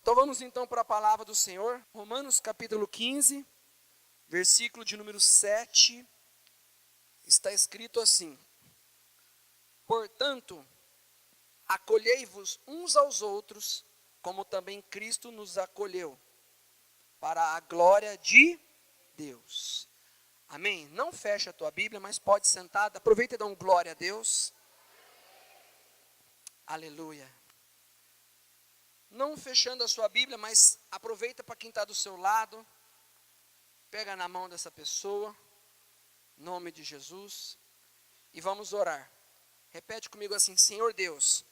Então vamos então para a palavra do Senhor. Romanos capítulo 15, versículo de número 7. Está escrito assim: portanto, acolhei-vos uns aos outros, como também Cristo nos acolheu, para a glória de Deus. Amém? Não fecha a tua Bíblia, mas pode sentar. Aproveita e dá um glória a Deus. Aleluia. Não fechando a sua Bíblia, mas aproveita para quem está do seu lado. Pega na mão dessa pessoa, em nome de Jesus, e vamos orar. Repete comigo assim: Senhor Deus,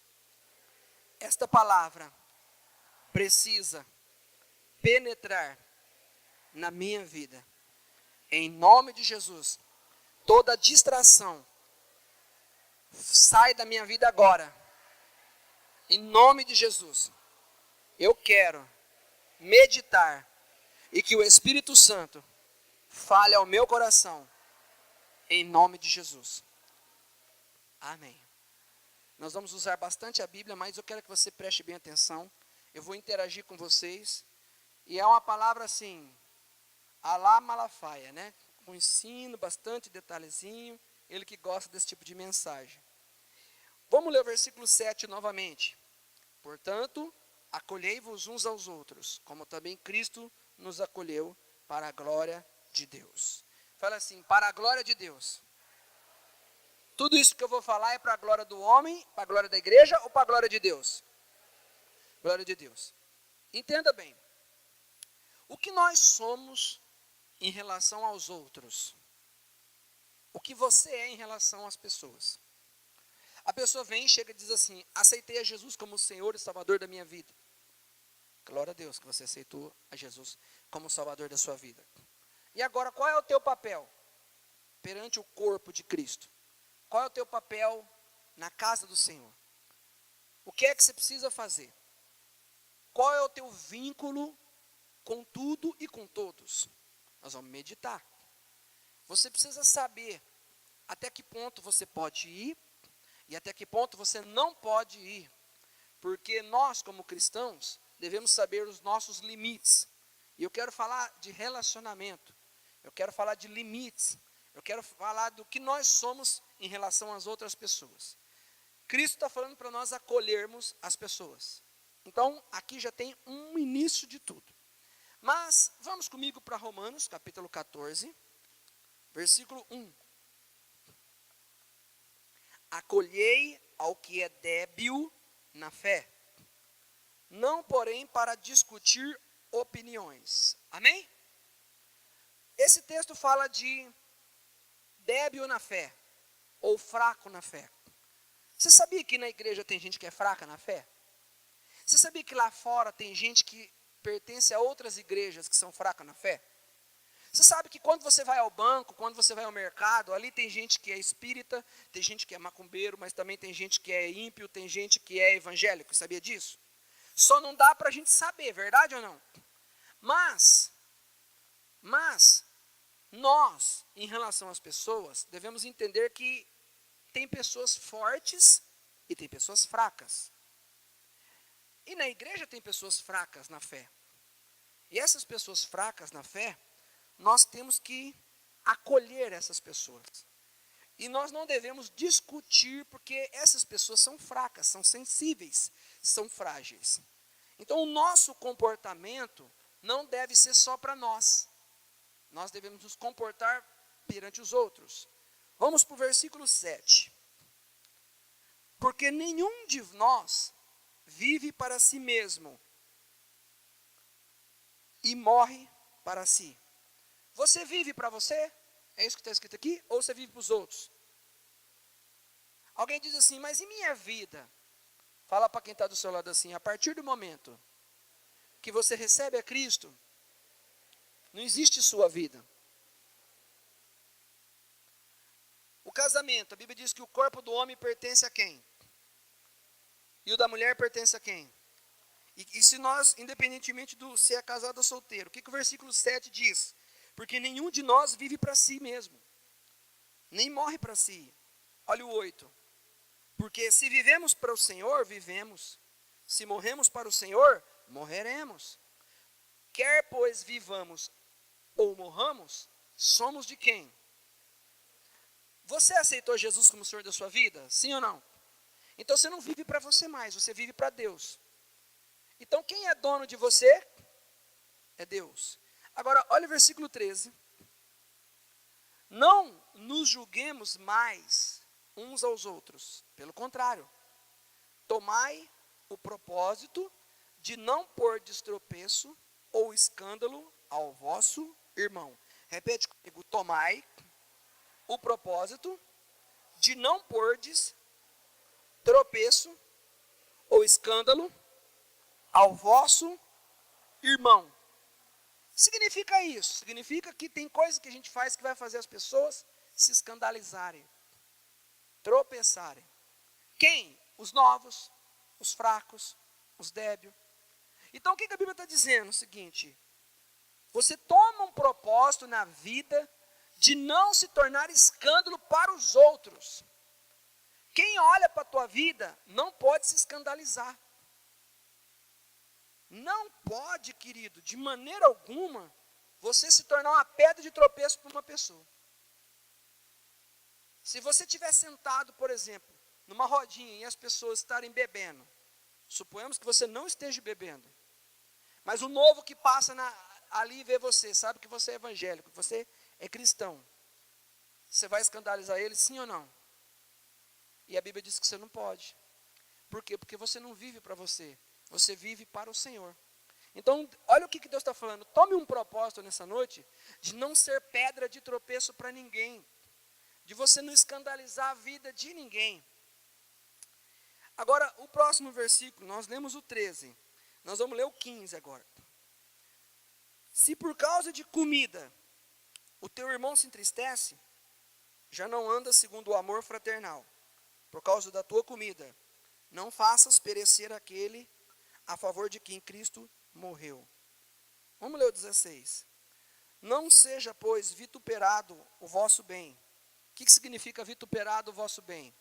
esta palavra precisa penetrar na minha vida. Em nome de Jesus, toda distração sai da minha vida agora. Em nome de Jesus, eu quero meditar e que o Espírito Santo fale ao meu coração. Em nome de Jesus. Amém. Nós vamos usar bastante a Bíblia, mas eu quero que você preste bem atenção. Eu vou interagir com vocês. E é uma palavra assim, alá Malafaia, né? Com ensino, bastante detalhezinho. Ele que gosta desse tipo de mensagem. Vamos ler o versículo 7 novamente. Portanto, acolhei-vos uns aos outros, como também Cristo nos acolheu, para a glória de Deus. Fala assim: para a glória de Deus. Tudo isso que eu vou falar é para a glória do homem, para a glória da igreja ou para a glória de Deus? Glória de Deus. Entenda bem. O que nós somos em relação aos outros? O que você é em relação às pessoas? A pessoa vem e chega e diz assim: aceitei a Jesus como Senhor e Salvador da minha vida. Glória a Deus que você aceitou a Jesus como Salvador da sua vida. E agora, qual é o teu papel perante o corpo de Cristo? Qual é o teu papel na casa do Senhor? O que é que você precisa fazer? Qual é o teu vínculo com tudo e com todos? Nós vamos meditar. Você precisa saber até que ponto você pode ir e até que ponto você não pode ir. Porque nós, como cristãos, devemos saber os nossos limites. E eu quero falar de relacionamento. Eu quero falar de limites. Eu quero falar do que nós somos em relação às outras pessoas. Cristo está falando para nós acolhermos as pessoas. Então, aqui já tem um início de tudo. Mas, vamos comigo para Romanos, capítulo 14, versículo 1. Acolhei ao que é débil na fé, não porém para discutir opiniões. Amém? Esse texto fala de débil na fé, ou fraco na fé. Você sabia que na igreja tem gente que é fraca na fé? Você sabia que lá fora tem gente que pertence a outras igrejas que são fracas na fé? Você sabe que quando você vai ao banco, quando você vai ao mercado, ali tem gente que é espírita, tem gente que é macumbeiro, mas também tem gente que é ímpio, tem gente que é evangélico, sabia disso? Só não dá para a gente saber, verdade ou não? Mas, nós, em relação às pessoas, devemos entender que tem pessoas fortes e tem pessoas fracas. E na igreja tem pessoas fracas na fé. E essas pessoas fracas na fé, nós temos que acolher essas pessoas. E nós não devemos discutir, porque essas pessoas são fracas, são sensíveis, são frágeis. Então o nosso comportamento não deve ser só para nós. Nós devemos nos comportar perante os outros. Vamos para o versículo 7. Porque nenhum de nós vive para si mesmo e morre para si. Você vive para você? É isso que está escrito aqui? Ou você vive para os outros? Alguém diz assim: mas e minha vida? Fala para quem está do seu lado assim: a partir do momento que você recebe a Cristo, não existe sua vida. O casamento, a Bíblia diz que o corpo do homem pertence a quem? E o da mulher pertence a quem? E se nós, independentemente do se é casado ou solteiro, o que o versículo 7 diz? Porque nenhum de nós vive para si mesmo, nem morre para si. Olha o 8. Porque se vivemos para o Senhor, vivemos. Se morremos para o Senhor, morreremos. Quer, pois, vivamos ou morramos, somos de quem? Você aceitou Jesus como Senhor da sua vida? Sim ou não? Então você não vive para você mais, você vive para Deus. Então quem é dono de você? É Deus. Agora, olha o versículo 13. Não nos julguemos mais uns aos outros. Pelo contrário, tomai o propósito de não pôr destropeço ou escândalo ao vosso irmão. Repete comigo, tomai o propósito de não pôrdes tropeço ou escândalo ao vosso irmão. Significa isso, significa que tem coisas que a gente faz que vai fazer as pessoas se escandalizarem, tropeçarem. Quem? Os novos, os fracos, os débeis. Então o que a Bíblia está dizendo? O seguinte, você toma um propósito na vida de não se tornar escândalo para os outros. Quem olha para a tua vida não pode se escandalizar. Não pode, querido, de maneira alguma, você se tornar uma pedra de tropeço para uma pessoa. Se você estiver sentado, por exemplo, numa rodinha e as pessoas estarem bebendo, suponhamos que você não esteja bebendo, mas o novo que passa ali e vê você, sabe que você é evangélico, que você é cristão, você vai escandalizar ele, sim ou não? E a Bíblia diz que você não pode. Por quê? Porque você não vive para você, você vive para o Senhor. Então, olha o que Deus está falando. Tome um propósito nessa noite de não ser pedra de tropeço para ninguém, de você não escandalizar a vida de ninguém. Agora, o próximo versículo, nós lemos o 13, nós vamos ler o 15 agora. Se por causa de comida o teu irmão se entristece, já não anda segundo o amor fraternal. Por causa da tua comida, não faças perecer aquele a favor de quem Cristo morreu. Vamos ler o 16. Não seja, pois, vituperado o vosso bem. O que significa vituperado o vosso bem?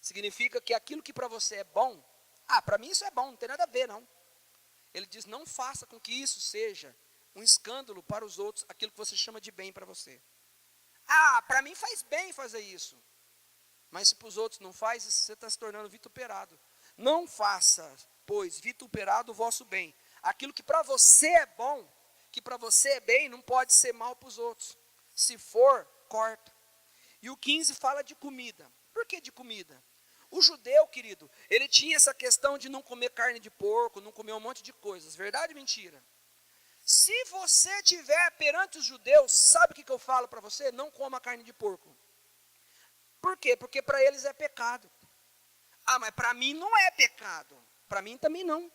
Significa que aquilo que para você é bom, para mim isso é bom, não tem nada a ver, não. Ele diz, não faça com que isso seja um escândalo para os outros, aquilo que você chama de bem para você. Para mim faz bem fazer isso. Mas se para os outros não faz, você está se tornando vituperado. Não faça, pois, vituperado o vosso bem. Aquilo que para você é bom, que para você é bem, não pode ser mal para os outros. Se for, corta. E o 15 fala de comida. Por que de comida? O judeu, querido, ele tinha essa questão de não comer carne de porco, não comer um monte de coisas. Verdade ou mentira? Se você estiver perante os judeus, sabe o que eu falo para você? Não coma carne de porco. Por quê? Porque para eles é pecado. Mas para mim não é pecado. Para mim também não.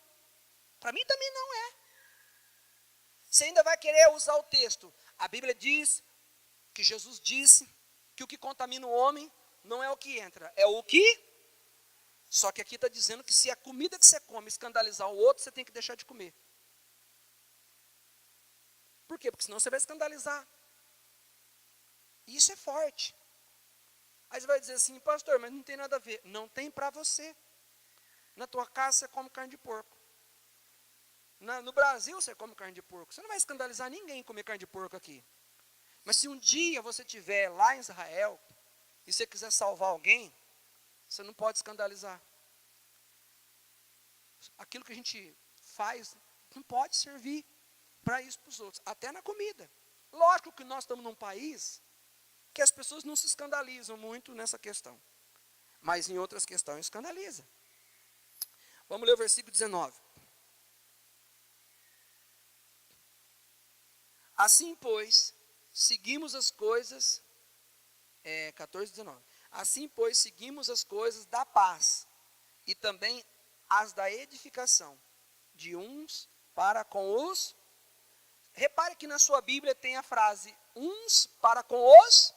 Para mim também não é. Você ainda vai querer usar o texto. A Bíblia diz que Jesus disse que o que contamina o homem não é o que entra, é o que... Só que aqui está dizendo que se a comida que você come escandalizar o outro, você tem que deixar de comer. Por quê? Porque senão você vai escandalizar. E isso é forte. Aí você vai dizer assim, pastor, mas não tem nada a ver. Não tem para você. Na tua casa você come carne de porco. No Brasil você come carne de porco. Você não vai escandalizar ninguém comer carne de porco aqui. Mas se um dia você estiver lá em Israel e você quiser salvar alguém, você não pode escandalizar. Aquilo que a gente faz não pode servir para isso para os outros. Até na comida. Lógico que nós estamos num país que as pessoas não se escandalizam muito nessa questão. Mas em outras questões escandaliza. Vamos ler o versículo 19. Assim, pois, seguimos as coisas... 14, 19. Assim, pois, seguimos as coisas da paz e também as da edificação de uns para com os... Repare que na sua Bíblia tem a frase uns para com os...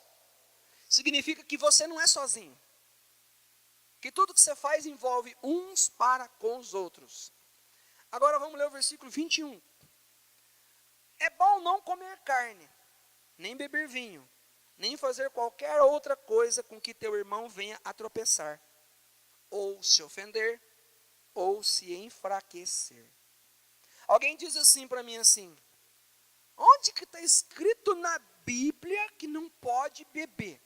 Significa que você não é sozinho. Que tudo que você faz envolve uns para com os outros. Agora vamos ler o versículo 21. É bom não comer carne, nem beber vinho, nem fazer qualquer outra coisa com que teu irmão venha a tropeçar, ou se ofender, ou se enfraquecer. Alguém diz assim para mim assim, onde que está escrito na Bíblia que não pode beber?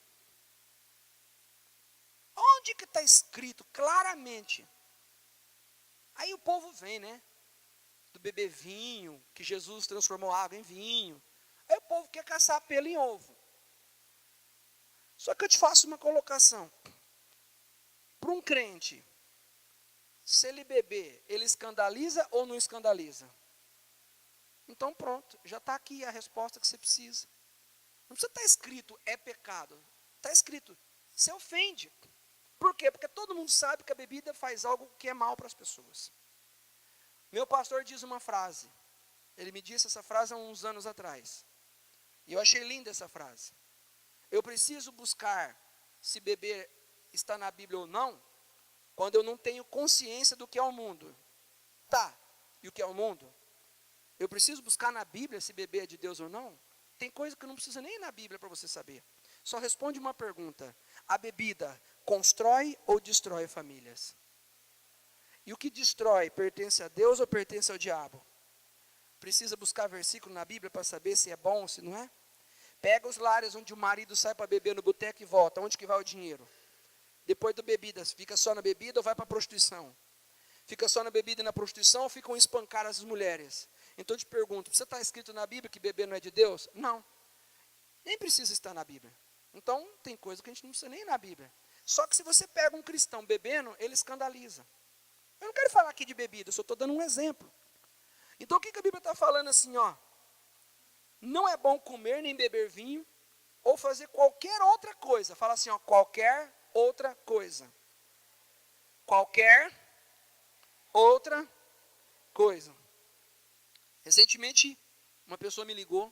Onde que está escrito claramente? Aí o povo vem, né? Do beber vinho, que Jesus transformou água em vinho. Aí o povo quer caçar pelo em ovo. Só que eu te faço uma colocação. Para um crente, se ele beber, ele escandaliza ou não escandaliza? Então pronto, já está aqui a resposta que você precisa. Não precisa estar escrito, é pecado. Está escrito, você ofende. Por quê? Porque todo mundo sabe que a bebida faz algo que é mal para as pessoas. Meu pastor diz uma frase. Ele me disse essa frase há uns anos atrás. E eu achei linda essa frase. Eu preciso buscar se beber está na Bíblia ou não, quando eu não tenho consciência do que é o mundo. Tá, e o que é o mundo? Eu preciso buscar na Bíblia se beber é de Deus ou não? Tem coisa que não precisa nem ir na Bíblia para você saber. Só responde uma pergunta. A bebida constrói ou destrói famílias? E o que destrói, pertence a Deus ou pertence ao diabo? Precisa buscar versículo na Bíblia para saber se é bom ou se não é? Pega os lares onde o marido sai para beber no boteco e volta. Onde que vai o dinheiro? Depois da bebida, fica só na bebida ou vai para a prostituição? Fica só na bebida e na prostituição ou ficam espancar as mulheres? Então eu te pergunto, você está escrito na Bíblia que beber não é de Deus? Não. Nem precisa estar na Bíblia. Então tem coisa que a gente não precisa nem ir na Bíblia. Só que se você pega um cristão bebendo, ele escandaliza. Eu não quero falar aqui de bebida, eu só estou dando um exemplo. Então o que a Bíblia está falando assim, ó? Não é bom comer nem beber vinho, ou fazer qualquer outra coisa. Fala assim, ó, qualquer outra coisa. Qualquer outra coisa. Recentemente, uma pessoa me ligou,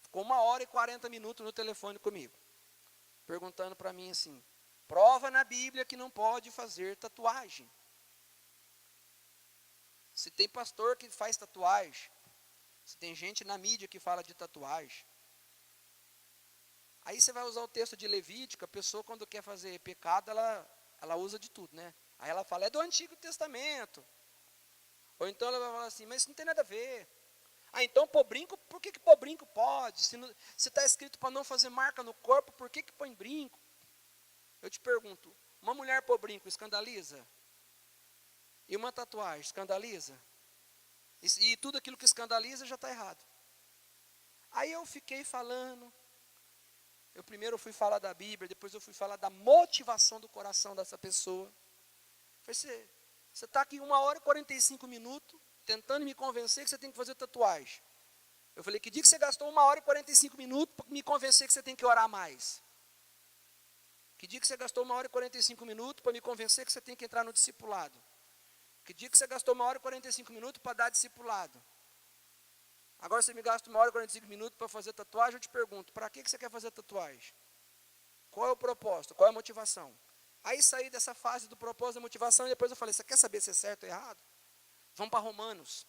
ficou 1h40 no telefone comigo, perguntando para mim assim, prova na Bíblia que não pode fazer tatuagem. Se tem pastor que faz tatuagem, se tem gente na mídia que fala de tatuagem. Aí você vai usar o texto de Levítico, a pessoa quando quer fazer pecado, ela usa de tudo, né? Aí ela fala, é do Antigo Testamento. Ou então ela vai falar assim, mas isso não tem nada a ver. Ah, então pôr brinco, por que pôr brinco pode? Se está escrito para não fazer marca no corpo, por que põe brinco? Eu te pergunto, uma mulher pôr brinco escandaliza? E uma tatuagem escandaliza? E tudo aquilo que escandaliza já está errado. Aí eu fiquei falando, eu primeiro fui falar da Bíblia, depois eu fui falar da motivação do coração dessa pessoa. Falei, você está aqui 1h45, tentando me convencer que você tem que fazer tatuagem. Eu falei, que dia que você gastou 1h45 para me convencer que você tem que orar mais? Que dia que você gastou 1h45 para me convencer que você tem que entrar no discipulado? Que dia que você gastou 1h45 para dar discipulado? Agora você me gasta 1h45 para fazer tatuagem, eu te pergunto, para que você quer fazer tatuagem? Qual é o propósito? Qual é a motivação? Aí saí dessa fase do propósito da motivação e depois eu falei, você quer saber se é certo ou errado? Vamos para Romanos.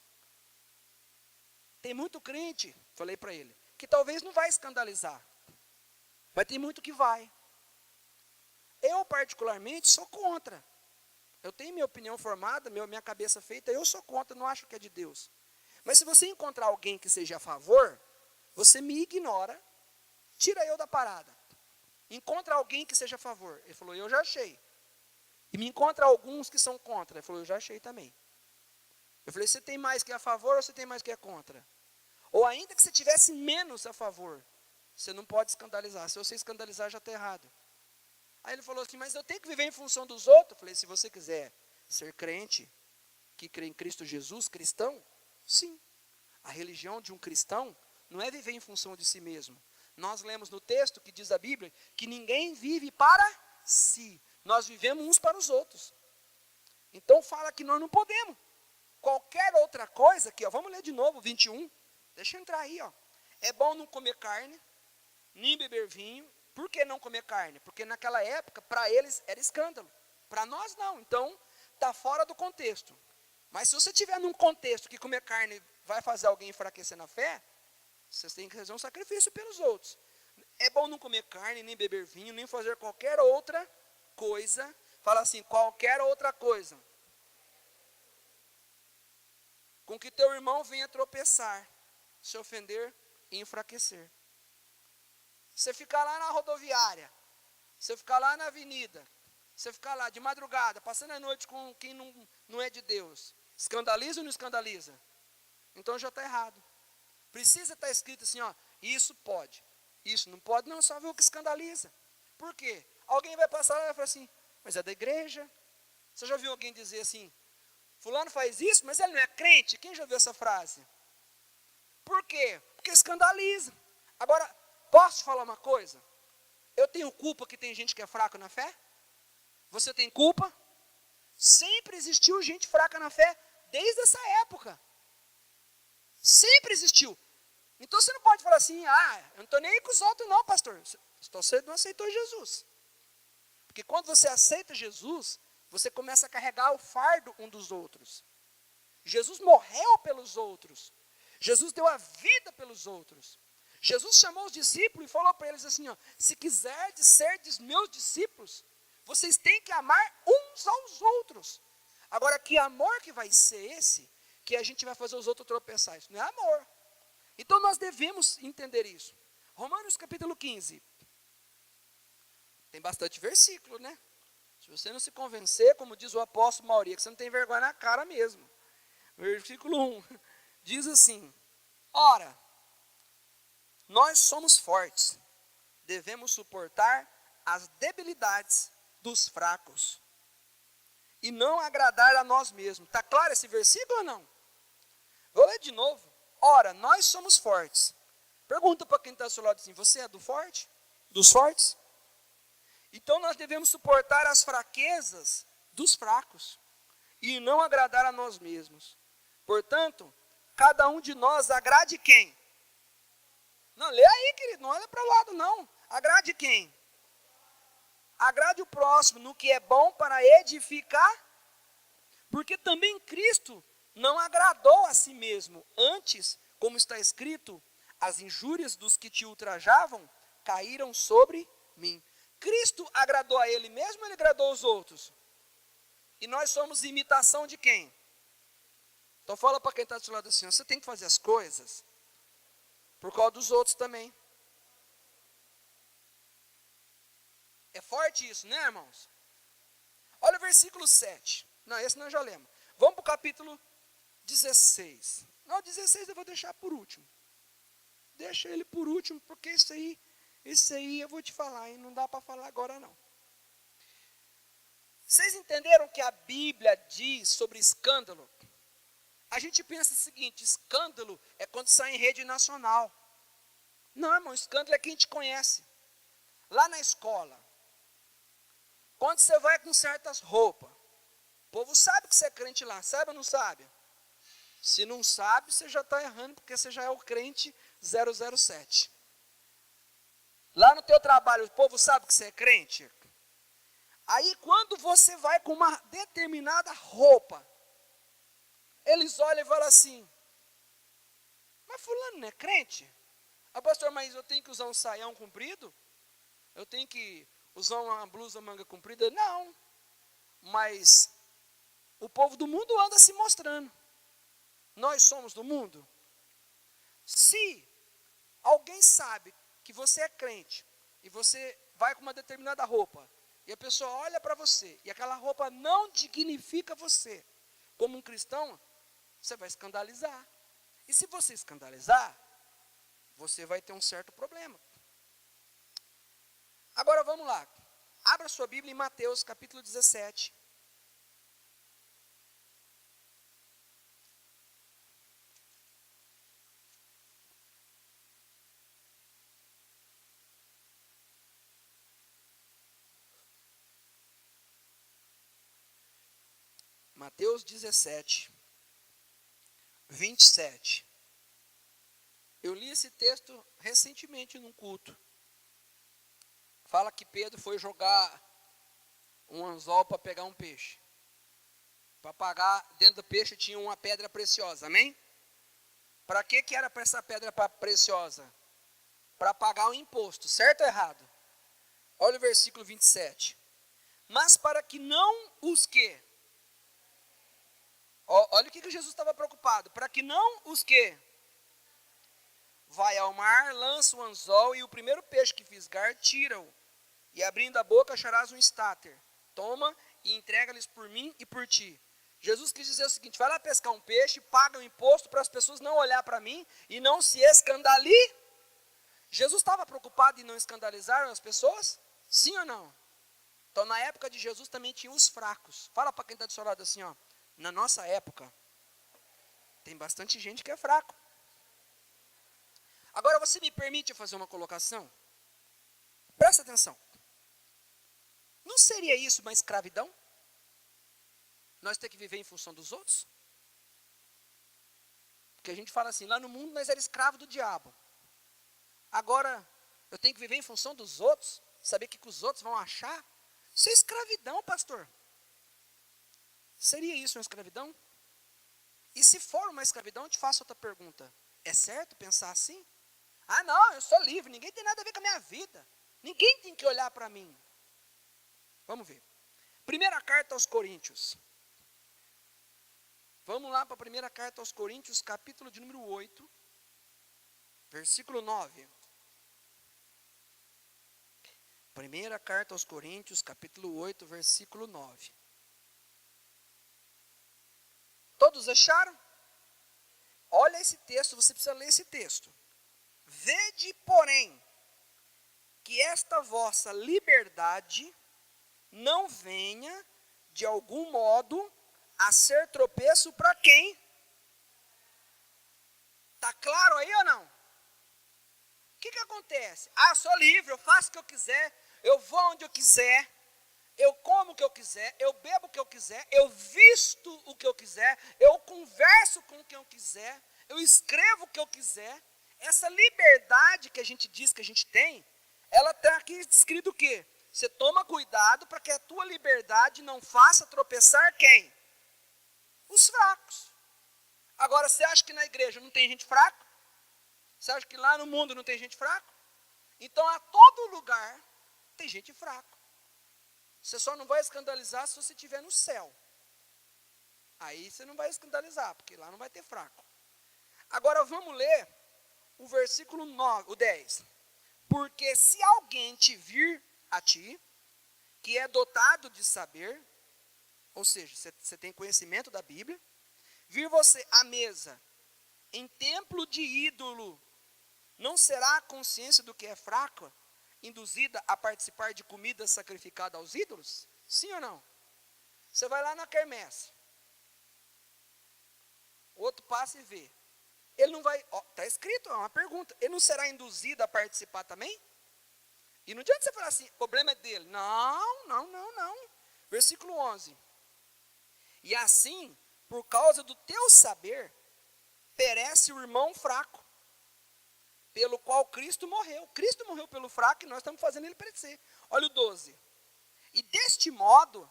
Tem muito crente, falei para ele, que talvez não vai escandalizar, mas tem muito que vai. Eu particularmente sou contra. Eu tenho minha opinião formada, minha cabeça feita, eu sou contra, não acho que é de Deus. Mas se você encontrar alguém que seja a favor, você me ignora, tira eu da parada. Encontra alguém que seja a favor. Ele falou, eu já achei. E me encontra alguns que são contra. Ele falou, eu já achei também. Eu falei, você tem mais que é a favor ou você tem mais que é contra? Ou ainda que você tivesse menos a favor, você não pode escandalizar. Se você escandalizar, já está errado. Aí ele falou assim, mas eu tenho que viver em função dos outros? Eu falei, se você quiser ser crente, que crê em Cristo Jesus, cristão, sim. A religião de um cristão não é viver em função de si mesmo. Nós lemos no texto que diz a Bíblia que ninguém vive para si. Nós vivemos uns para os outros. Então fala que nós não podemos. Qualquer outra coisa, aqui, ó, vamos ler de novo, 21. Deixa eu entrar aí, ó. É bom não comer carne, nem beber vinho. Por que não comer carne? Porque naquela época, para eles, era escândalo. Para nós, não. Então, está fora do contexto. Mas se você estiver num contexto que comer carne vai fazer alguém enfraquecer na fé, vocês têm que fazer um sacrifício pelos outros. É bom não comer carne, nem beber vinho, nem fazer qualquer outra coisa. Fala assim, qualquer outra coisa. com que teu irmão venha tropeçar, se ofender e enfraquecer. Você ficar lá na rodoviária, você ficar lá na avenida, você ficar lá de madrugada, passando a noite com quem não é de Deus, escandaliza ou não escandaliza? Então já está errado. Precisa estar escrito assim, ó, isso pode, isso não pode, não, só ver o que escandaliza. Por quê? Alguém vai passar lá e vai falar assim, mas é da igreja. Você já viu alguém dizer assim, fulano faz isso, mas ele não é crente? Quem já viu essa frase? Por quê? Porque escandaliza. Agora, posso te falar uma coisa? Eu tenho culpa que tem gente que é fraca na fé? Você tem culpa? Sempre existiu gente fraca na fé, desde essa época. Sempre existiu. Então você não pode falar assim, eu não estou nem aí com os outros não, pastor. Você não aceitou Jesus. Porque quando você aceita Jesus, você começa a carregar o fardo um dos outros. Jesus morreu pelos outros. Jesus deu a vida pelos outros. Jesus chamou os discípulos e falou para eles assim, ó, se quiserdes ser meus discípulos, vocês têm que amar uns aos outros. Agora, que amor que vai ser esse, que a gente vai fazer os outros tropeçar? Isso não é amor. Então nós devemos entender isso. Romanos capítulo 15. Tem bastante versículo, né? Se você não se convencer, como diz o apóstolo Mauri, que você não tem vergonha na cara mesmo. Versículo 1 diz assim, ora, nós somos fortes, devemos suportar as debilidades dos fracos e não agradar a nós mesmos. Está claro esse versículo ou não? Vou ler de novo. Ora, nós somos fortes. Pergunta para quem está ao seu lado assim, você é do forte? Dos fortes? Então nós devemos suportar as fraquezas dos fracos e não agradar a nós mesmos. Portanto, cada um de nós agrade quem? Não, lê aí, querido, não olha para o lado não. Agrade quem? Agrade o próximo no que é bom para edificar. Porque também Cristo não agradou a si mesmo. Antes, como está escrito, as injúrias dos que te ultrajavam caíram sobre mim. Cristo agradou a ele mesmo ou ele agradou aos outros? E nós somos imitação de quem? Então fala para quem está do seu lado assim, você tem que fazer as coisas por causa dos outros também. É forte isso, né, irmãos? Olha o versículo 7. Não, esse nós já lemos. Vamos para o capítulo 16. Não, 16 eu vou deixar por último. Deixa ele por último, porque isso aí eu vou te falar, e não dá para falar agora não. Vocês entenderam que a Bíblia diz sobre escândalo? A gente pensa o seguinte, escândalo é quando sai em rede nacional. Não, irmão, escândalo é quem te conhece. Lá na escola, quando você vai com certas roupas, o povo sabe que você é crente lá, sabe ou não sabe? Se não sabe, você já está errando, porque você já é o crente 007. Lá no teu trabalho, o povo sabe que você é crente? Aí, quando você vai com uma determinada roupa, eles olham e falam assim, mas fulano não é crente? Pastor, mas eu tenho que usar um saião comprido? Eu tenho que usar uma blusa manga comprida? Não, mas o povo do mundo anda se mostrando. Nós somos do mundo. Se alguém sabe que você é crente e você vai com uma determinada roupa e a pessoa olha para você e aquela roupa não dignifica você como um cristão, você vai escandalizar. E se você escandalizar, você vai ter um certo problema. Agora vamos lá. Abra sua Bíblia em Mateus capítulo 17. Mateus 17, 27. Eu li esse texto recentemente num culto. Fala que Pedro foi jogar um anzol para pegar um peixe. Para pagar, dentro do peixe tinha uma pedra preciosa, amém? Para que era para essa pedra preciosa? Para pagar o imposto, certo ou errado? Olha o versículo 27. Mas para que não os que? Olha o que Jesus estava preocupado. Para que não os quê? Vai ao mar, lança o anzol e o primeiro peixe que fisgar, tira-o. E abrindo a boca acharás um estáter. Toma e entrega-lhes por mim e por ti. Jesus quis dizer o seguinte: vai lá pescar um peixe, paga o imposto para as pessoas não olhar para mim e não se escandalizar. Jesus estava preocupado em não escandalizar as pessoas? Sim ou não? Então na época de Jesus também tinha os fracos. Fala para quem está do seu lado assim, ó. Na nossa época, tem bastante gente que é fraco. Agora você me permite fazer uma colocação? Presta atenção. Não seria isso uma escravidão? Nós ter que viver em função dos outros? Porque a gente fala assim, lá no mundo nós éramos escravos do diabo. Agora, eu tenho que viver em função dos outros? Saber o que os outros vão achar? Isso é escravidão, pastor. Seria isso uma escravidão? E se for uma escravidão, eu te faço outra pergunta. É certo pensar assim? Ah, não, eu sou livre, ninguém tem nada a ver com a minha vida. Ninguém tem que olhar para mim. Vamos ver. Primeira carta aos Coríntios. Vamos lá para a primeira carta aos Coríntios, capítulo de número 8, versículo 9. Primeira carta aos Coríntios, capítulo 8, versículo 9. Todos acharam? Olha esse texto, você precisa ler esse texto. Vede, porém, que esta vossa liberdade não venha, de algum modo, a ser tropeço para quem? Está claro aí ou não? O que acontece? Ah, eu sou livre, eu faço o que eu quiser, eu vou onde eu quiser, eu como o que eu quiser, eu bebo o que eu quiser, eu visto o que eu quiser, eu converso com quem eu quiser, eu escrevo o que eu quiser. Essa liberdade que a gente diz que a gente tem, ela está aqui descrito o quê? Você toma cuidado para que a tua liberdade não faça tropeçar quem? Os fracos. Agora, você acha que na igreja não tem gente fraca? Você acha que lá no mundo não tem gente fraca? Então, a todo lugar tem gente fraca. Você só não vai escandalizar se você estiver no céu. Aí você não vai escandalizar, porque lá não vai ter fraco. Agora vamos ler o versículo 9, o 10. Porque se alguém te vir a ti, que é dotado de saber, ou seja, você tem conhecimento da Bíblia, vir você à mesa em templo de ídolo, não será a consciência do que é fraca induzida a participar de comida sacrificada aos ídolos? Sim ou não? Você vai lá na quermesse, o outro passa e vê. Ele não vai, está escrito, é uma pergunta, ele não será induzido a participar também? E não adianta você falar assim, o problema é dele. Não. Versículo 11. E assim, por causa do teu saber, perece o irmão fraco, pelo qual Cristo morreu. Cristo morreu pelo fraco e nós estamos fazendo ele perecer. Olha o 12. E deste modo,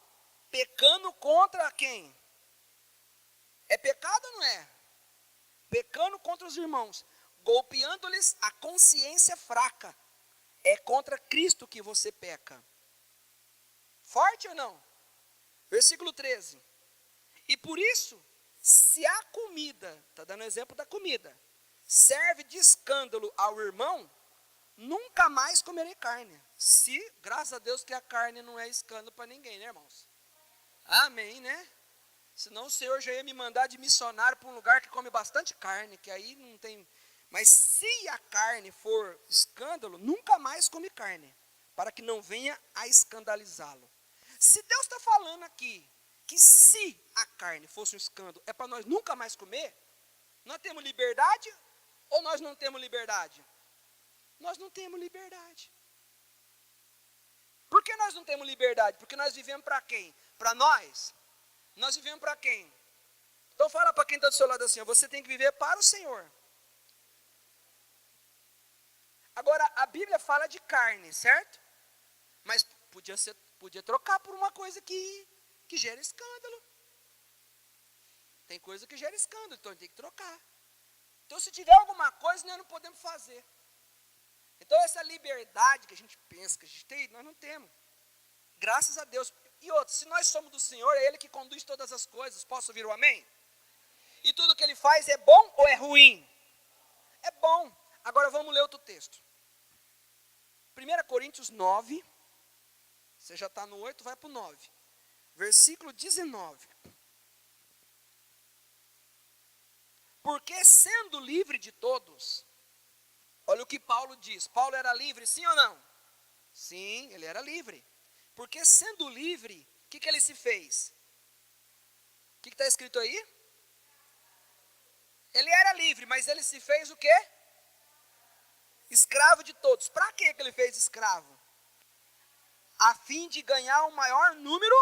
pecando contra quem? É pecado ou não é? Pecando contra os irmãos, golpeando-lhes a consciência fraca. É contra Cristo que você peca. Forte ou não? Versículo 13. E por isso, se a comida, está dando exemplo da comida, serve de escândalo ao irmão, nunca mais comerei carne. Se, graças a Deus que a carne não é escândalo para ninguém, né, irmãos? Amém, né? Senão o Senhor já ia me mandar de missionário para um lugar que come bastante carne, que aí não tem... Mas se a carne for escândalo, nunca mais come carne, para que não venha a escandalizá-lo. Se Deus está falando aqui, que se a carne fosse um escândalo, é para nós nunca mais comer, nós temos liberdade ou nós não temos liberdade? Nós não temos liberdade. Por que nós não temos liberdade? Porque nós vivemos para quem? Para nós? Nós vivemos para quem? Então fala para quem está do seu lado assim, você tem que viver para o Senhor. Agora, a Bíblia fala de carne, certo? Mas podia trocar por uma coisa que gera escândalo. Tem coisa que gera escândalo, então tem que trocar. Então, se tiver alguma coisa, nós não podemos fazer. Então, essa liberdade que a gente pensa que a gente tem, nós não temos. Graças a Deus. E outro, se nós somos do Senhor, é Ele que conduz todas as coisas. Posso ouvir o amém? E tudo que ele faz é bom ou é ruim? É bom. Agora vamos ler outro texto. 1 Coríntios 9. Você já está no 8, vai para o 9. Versículo 19. Porque sendo livre de todos, olha o que Paulo diz. Paulo era livre, sim ou não? Sim, ele era livre. Porque sendo livre, o que ele se fez? O que está escrito aí? Ele era livre, mas ele se fez o quê? Escravo de todos. Para que ele fez escravo? A fim de ganhar o maior número.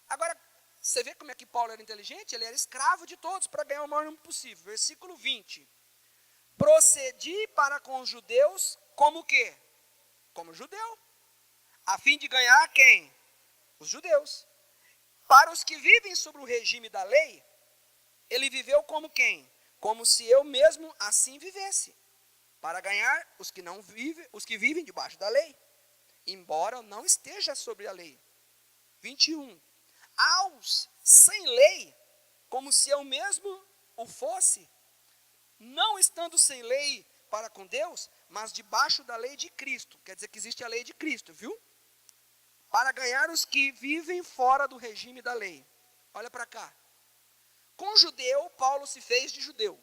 Agora, você vê como é que Paulo era inteligente? Ele era escravo de todos para ganhar o maior número possível. Versículo 20. Procedi para com os judeus como o quê? Como judeu. A fim de ganhar quem? Os judeus. Para os que vivem sobre o regime da lei, ele viveu como quem? Como se eu mesmo assim vivesse. Para ganhar os que não vivem, os que vivem debaixo da lei, embora eu não esteja sobre a lei. 21. Aos sem lei, como se eu mesmo o fosse, não estando sem lei para com Deus, mas debaixo da lei de Cristo. Quer dizer que existe a lei de Cristo, viu? Para ganhar os que vivem fora do regime da lei. Olha para cá. Com judeu, Paulo se fez de judeu.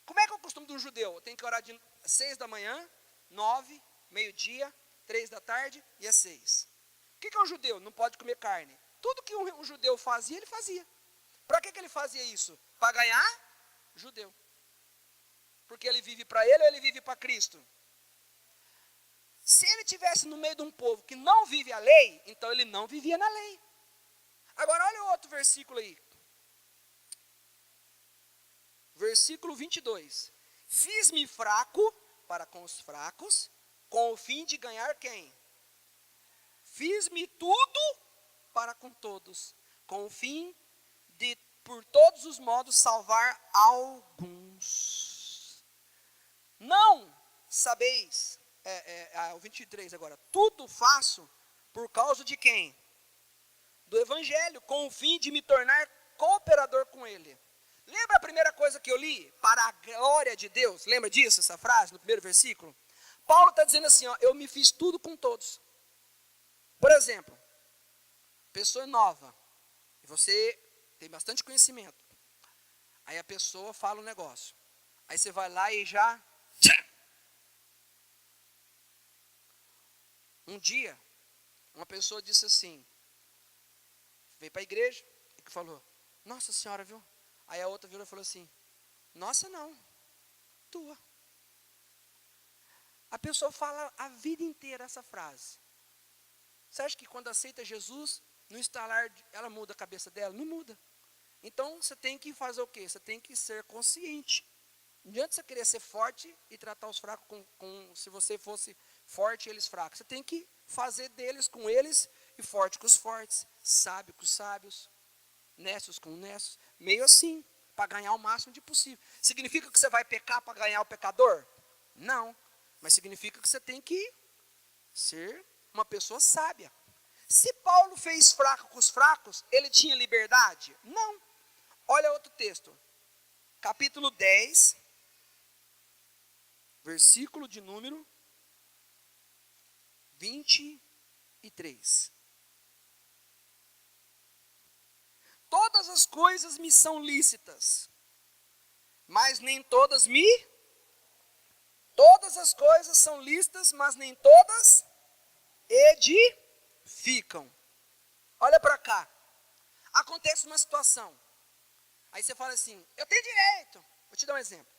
Como é que é o costume de um judeu? Tem que orar de 6 da manhã, 9, meio-dia, 3 da tarde e às 6. O que é um judeu? Não pode comer carne. Tudo que um judeu fazia, ele fazia. Para que ele fazia isso? Para ganhar judeu. Porque ele vive para ele ou ele vive para Cristo? Se ele estivesse no meio de um povo que não vive a lei, então ele não vivia na lei. Agora olha o outro versículo aí. Versículo 22. Fiz-me fraco para com os fracos, com o fim de ganhar quem? Fiz-me tudo para com todos, com o fim de, por todos os modos, salvar alguns. Não sabeis, o 23 agora, tudo faço por causa de quem? Do Evangelho, com o fim de me tornar cooperador com ele. Lembra a primeira coisa que eu li? Para a glória de Deus. Lembra disso, essa frase, no primeiro versículo? Paulo está dizendo assim, ó, eu me fiz tudo com todos. Por exemplo, pessoa nova, e você tem bastante conhecimento. Aí a pessoa fala um negócio. Aí você vai lá e já... Um dia, uma pessoa disse assim, veio para a igreja e falou, nossa senhora, viu? Aí a outra virou e falou assim, nossa não, tua. A pessoa fala a vida inteira essa frase. Você acha que quando aceita Jesus, no instalar, ela muda a cabeça dela? Não muda. Então você tem que fazer o quê? Você tem que ser consciente. Não adianta você querer ser forte e tratar os fracos se você fosse forte e eles fracos. Você tem que fazer deles com eles e forte com os fortes, sábio com os sábios, nessos com nessos, meio assim, para ganhar o máximo de possível. Significa que você vai pecar para ganhar o pecador? Não, mas significa que você tem que ser uma pessoa sábia. Se Paulo fez fraco com os fracos, ele tinha liberdade? Não. Olha outro texto, capítulo 10, versículo de número 23. Todas as coisas me são lícitas, mas nem todas me... Todas as coisas são lícitas, mas nem todas edificam. Olha para cá. Acontece uma situação. Aí você fala assim, eu tenho direito. Vou te dar um exemplo.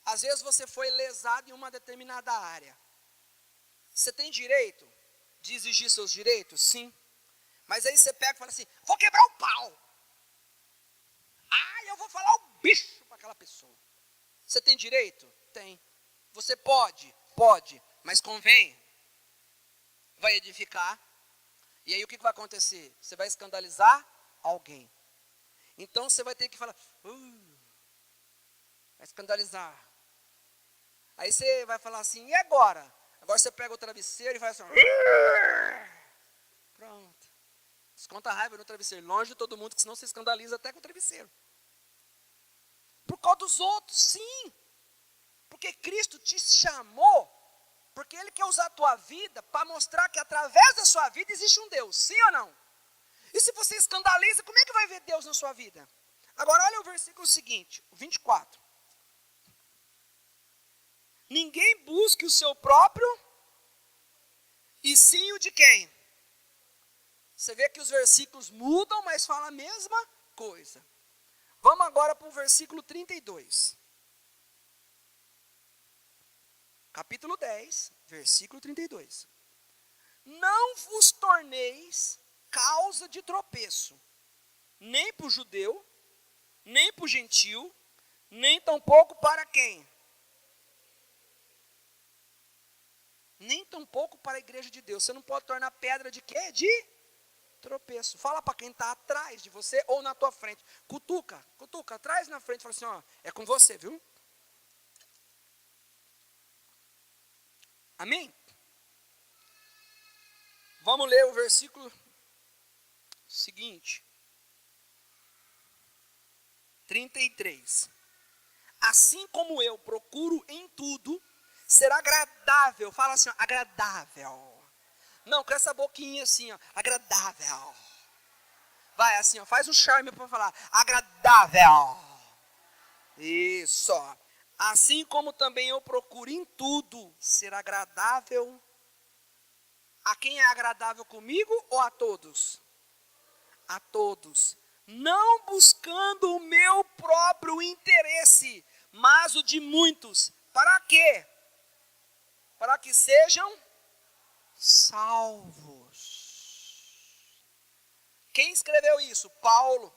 Às vezes você foi lesado em uma determinada área. Você tem direito de exigir seus direitos? Sim. Mas aí você pega e fala assim, vou quebrar o pau. Eu vou falar o bicho para aquela pessoa. Você tem direito? Tem. Você pode? Pode. Mas convém? Vai edificar. E aí o que vai acontecer? Você vai escandalizar alguém. Então você vai ter que falar, vai escandalizar. Aí você vai falar assim, e agora? Agora você pega o travesseiro e faz assim, pronto. Desconta a raiva no travesseiro. Longe de todo mundo, que senão você escandaliza até com o travesseiro. Por causa dos outros, sim. Porque Cristo te chamou, porque Ele quer usar a tua vida para mostrar que através da sua vida existe um Deus. Sim ou não? E se você escandaliza, como é que vai ver Deus na sua vida? Agora olha o versículo seguinte, o 24. Ninguém busque o seu próprio, e sim o de quem? Você vê que os versículos mudam, mas fala a mesma coisa. Vamos agora para o versículo 32. Capítulo 10, versículo 32. Não vos torneis causa de tropeço, nem para o judeu, nem para o gentil, nem tampouco para quem? Nem tampouco para a igreja de Deus. Você não pode tornar pedra de quê? De tropeço. Fala para quem está atrás de você ou na tua frente. Cutuca, atrás e na frente. Fala assim, ó, é com você, viu? Amém? Vamos ler o versículo seguinte. 33. Assim como eu procuro em tudo ser agradável. Fala assim, ó, agradável. Não, com essa boquinha assim, ó, agradável. Vai assim, ó, faz um charme para falar, agradável. Isso. Assim como também eu procuro em tudo ser agradável. A quem é agradável comigo ou a todos? A todos. Não buscando o meu próprio interesse, mas o de muitos. Para quê? Para que sejam salvos. Quem escreveu isso? Paulo.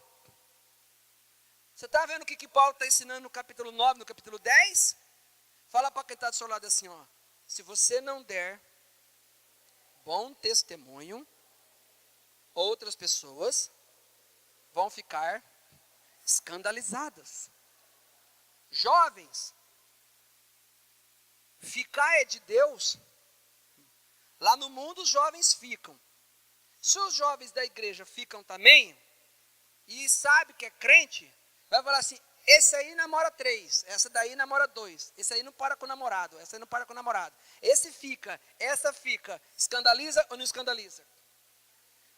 Você está vendo o que Paulo está ensinando no capítulo 9, no capítulo 10? Fala para quem está do seu lado assim, ó. Se você não der bom testemunho, outras pessoas vão ficar escandalizadas. Jovens, ficar é de Deus. Lá no mundo os jovens ficam. Se os jovens da igreja ficam também, e sabe que é crente, vai falar assim, esse aí namora 3, essa daí namora 2, esse aí não para com o namorado, essa aí não para com o namorado. Esse fica, essa fica. Escandaliza ou não escandaliza?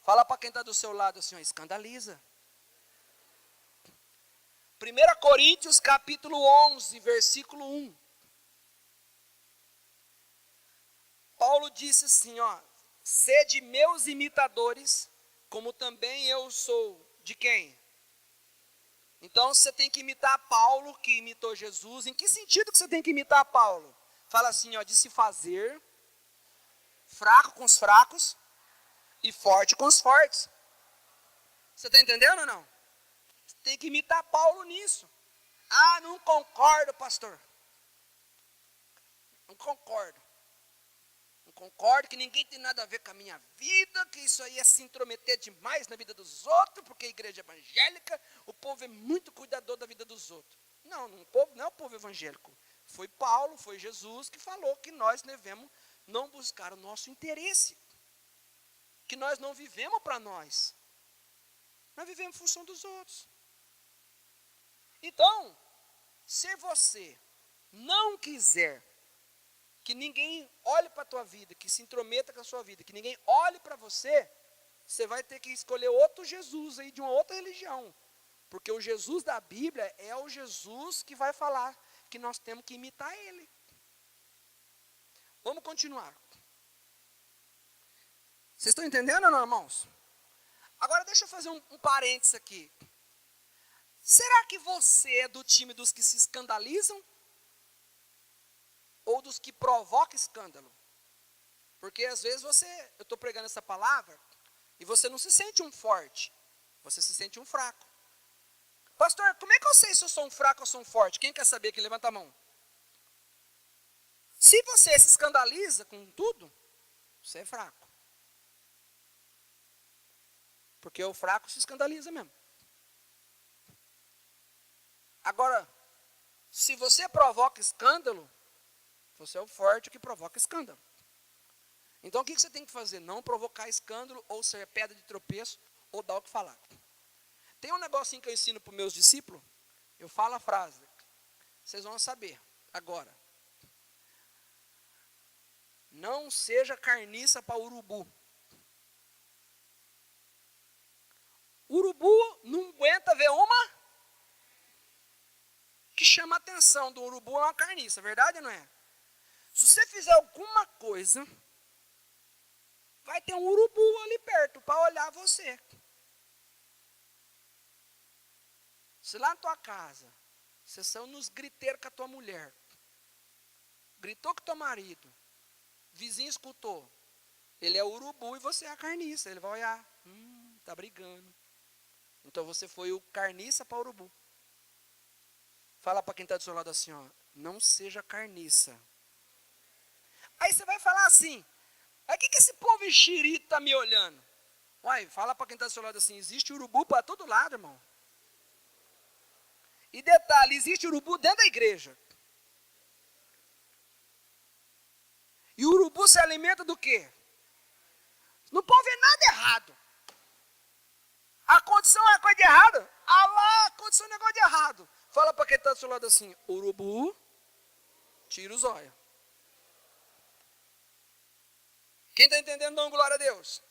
Fala para quem está do seu lado assim, ó, escandaliza. 1 Coríntios capítulo 11, versículo 1. Paulo disse assim, ó, sede meus imitadores, como também eu sou de quem? Então você tem que imitar Paulo, que imitou Jesus. Em que sentido que você tem que imitar Paulo? Fala assim, ó, de se fazer fraco com os fracos e forte com os fortes. Você está entendendo ou não? Você tem que imitar Paulo nisso. Ah, não concordo, pastor. Não concordo. Não concordo que ninguém tem nada a ver com a minha vida, que isso aí é se intrometer demais na vida dos outros, porque a igreja evangélica, o povo é muito cuidador da vida dos outros. Não, o povo não é o povo evangélico. Foi Paulo, foi Jesus que falou que nós devemos não buscar o nosso interesse. Que nós não vivemos para nós. Nós vivemos em função dos outros. Então, se você não quiser que ninguém olhe para a tua vida, que se intrometa com a sua vida, que ninguém olhe para você, você vai ter que escolher outro Jesus aí de uma outra religião. Porque o Jesus da Bíblia é o Jesus que vai falar que nós temos que imitar ele. Vamos continuar. Vocês estão entendendo ou não, irmãos? Agora deixa eu fazer um parênteses aqui. Será que você é do time dos que se escandalizam? Ou dos que provocam escândalo? Porque às vezes eu estou pregando essa palavra, e você não se sente um forte, você se sente um fraco. Pastor, como é que eu sei se eu sou um fraco ou sou um forte? Quem quer saber aqui? Levanta a mão. Se você se escandaliza com tudo, você é fraco. Porque o fraco se escandaliza mesmo. Agora, se você provoca escândalo, você é o forte que provoca escândalo. Então o que você tem que fazer? Não provocar escândalo, ou ser pedra de tropeço, ou dá o que falar. Tem um negocinho que eu ensino para os meus discípulos, eu falo a frase, vocês vão saber agora. Não seja carniça para urubu. Urubu não aguenta ver uma que chama a atenção do urubu é uma carniça, verdade ou não é? Se você fizer alguma coisa, vai ter um urubu ali perto para olhar você. Se lá na tua casa, você saiu nos griteiros com a tua mulher, gritou com o teu marido, vizinho escutou, ele é o urubu e você é a carniça, ele vai olhar, tá brigando. Então você foi o carniça para o urubu. Fala para quem está do seu lado assim, ó, não seja carniça. Aí você vai falar assim, o que esse povo enxerido está me olhando? Uai, fala para quem está do seu lado assim, existe urubu para todo lado, irmão. E detalhe, existe urubu dentro da igreja. E o urubu se alimenta do quê? Não pode ver nada errado. Aconteceu uma coisa de errado? Ah lá, aconteceu um negócio de errado. Fala para quem está do seu lado assim, urubu, tira os olhos. Quem está entendendo, não, glória a Deus.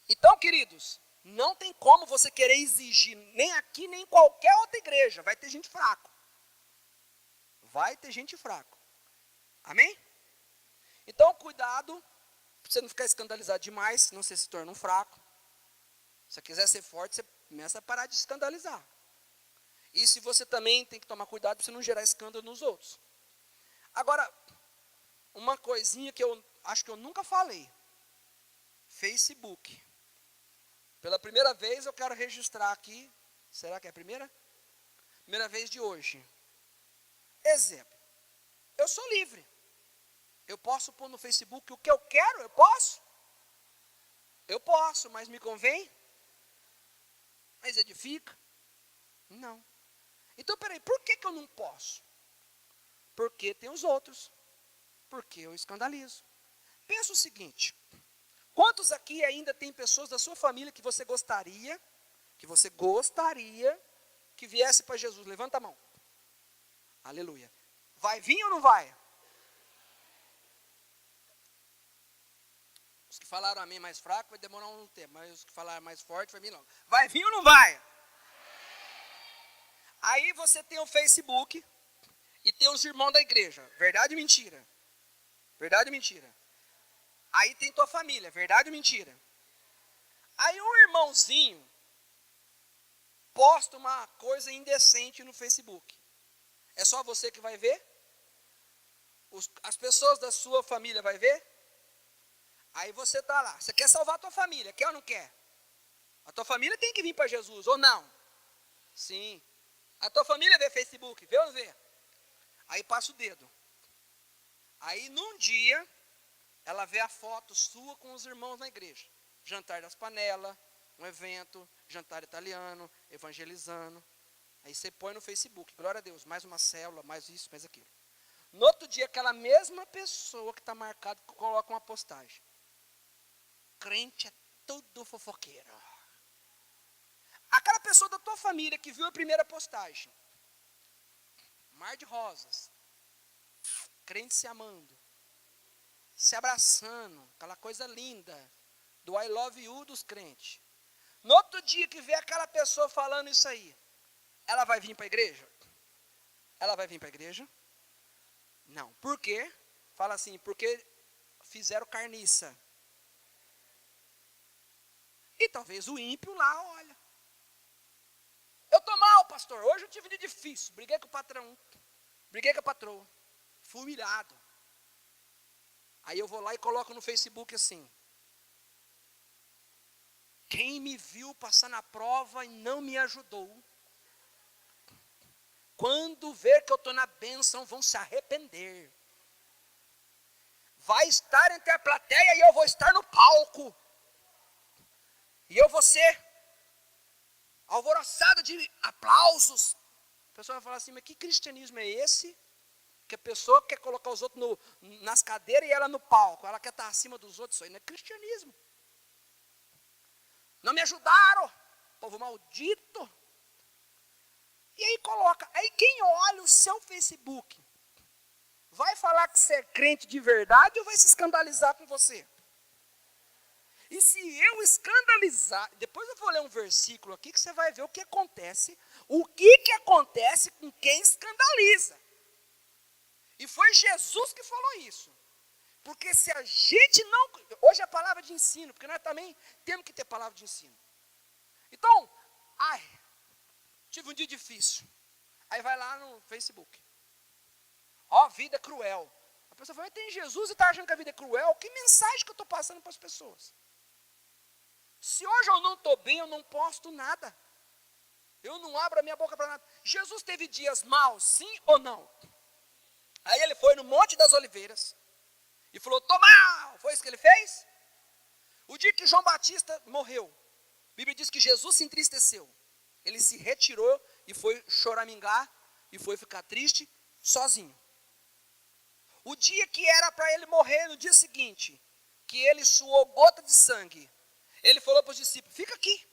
Então, queridos, não tem como você querer exigir, nem aqui, nem em qualquer outra igreja. Vai ter gente fraco. Vai ter gente fraco. Amém? Então, cuidado, para você não ficar escandalizado demais, senão você se torna um fraco. Se você quiser ser forte, você começa a parar de escandalizar. E se você também tem que tomar cuidado para você não gerar escândalo nos outros. Agora, uma coisinha que eu acho que eu nunca falei. Facebook. Pela primeira vez eu quero registrar aqui. Será que é a primeira? Primeira vez de hoje. Exemplo. Eu sou livre. Eu posso pôr no Facebook o que eu quero? Eu posso? Eu posso, mas me convém? Mas edifica? Não. Então, peraí, por que eu não posso? Porque tem os outros. Porque eu escandalizo. Pensa o seguinte. Quantos aqui ainda tem pessoas da sua família que você gostaria que viesse para Jesus? Levanta a mão. Aleluia. Vai vir ou não vai? Os que falaram amém mais fraco vai demorar um tempo, mas os que falaram mais forte vai vir logo. Vai vir ou não vai? Aí você tem o Facebook e tem os irmãos da igreja. Verdade ou mentira? Verdade ou mentira? Aí tem tua família. Verdade ou mentira? Aí um irmãozinho posta uma coisa indecente no Facebook. É só você que vai ver? As pessoas da sua família vai ver? Aí você está lá. Você quer salvar a tua família, quer ou não quer? A tua família tem que vir para Jesus, ou não? Sim. A tua família vê Facebook, vê ou não vê? Aí passa o dedo. Aí num dia, ela vê a foto sua com os irmãos na igreja. Jantar das panelas, um evento, jantar italiano, evangelizando. Aí você põe no Facebook, glória a Deus, mais uma célula, mais isso, mais aquilo. No outro dia, aquela mesma pessoa que está marcada, coloca uma postagem. Crente é tudo fofoqueiro. Aquela pessoa da tua família que viu a primeira postagem. Mar de rosas. Crente se amando. Se abraçando. Aquela coisa linda. Do I love you dos crentes. No outro dia que vê aquela pessoa falando isso aí. Ela vai vir para a igreja? Ela vai vir para a igreja? Não. Por quê? Fala assim, porque fizeram carniça. E talvez o ímpio lá olha. Eu estou mal, pastor. Hoje eu tive um dia difícil. Briguei com o patrão. Briguei com a patroa. Fui humilhado. Aí eu vou lá e coloco no Facebook assim. Quem me viu passar na prova e não me ajudou, quando ver que eu estou na bênção, vão se arrepender. Vai estar entre a plateia e eu vou estar no palco. E eu vou ser alvoroçado de aplausos. A pessoa vai falar assim, mas que cristianismo é esse? Que a pessoa quer colocar os outros nas cadeiras e ela no palco. Ela quer estar acima dos outros. Isso aí não é cristianismo. Não me ajudaram, povo maldito. E aí coloca, aí quem olha o seu Facebook, vai falar que você é crente de verdade ou vai se escandalizar com você? E se eu escandalizar, depois eu vou ler um versículo aqui que você vai ver o que acontece com quem escandaliza. E foi Jesus que falou isso. Porque se a gente não, hoje é a palavra de ensino, porque nós também temos que ter palavra de ensino. Então, tive um dia difícil. Aí vai lá no Facebook. Vida cruel. A pessoa fala, mas tem Jesus e está achando que a vida é cruel? Que mensagem que eu estou passando para as pessoas? Se hoje eu não estou bem, eu não posto nada. Eu não abro a minha boca para nada. Jesus teve dias maus, sim ou não? Aí ele foi no Monte das Oliveiras e falou, tô mal. Foi isso que ele fez? O dia que João Batista morreu, a Bíblia diz que Jesus se entristeceu. Ele se retirou e foi choramingar e foi ficar triste sozinho. O dia que era para ele morrer, no dia seguinte, que ele suou gota de sangue, ele falou para os discípulos, fica aqui,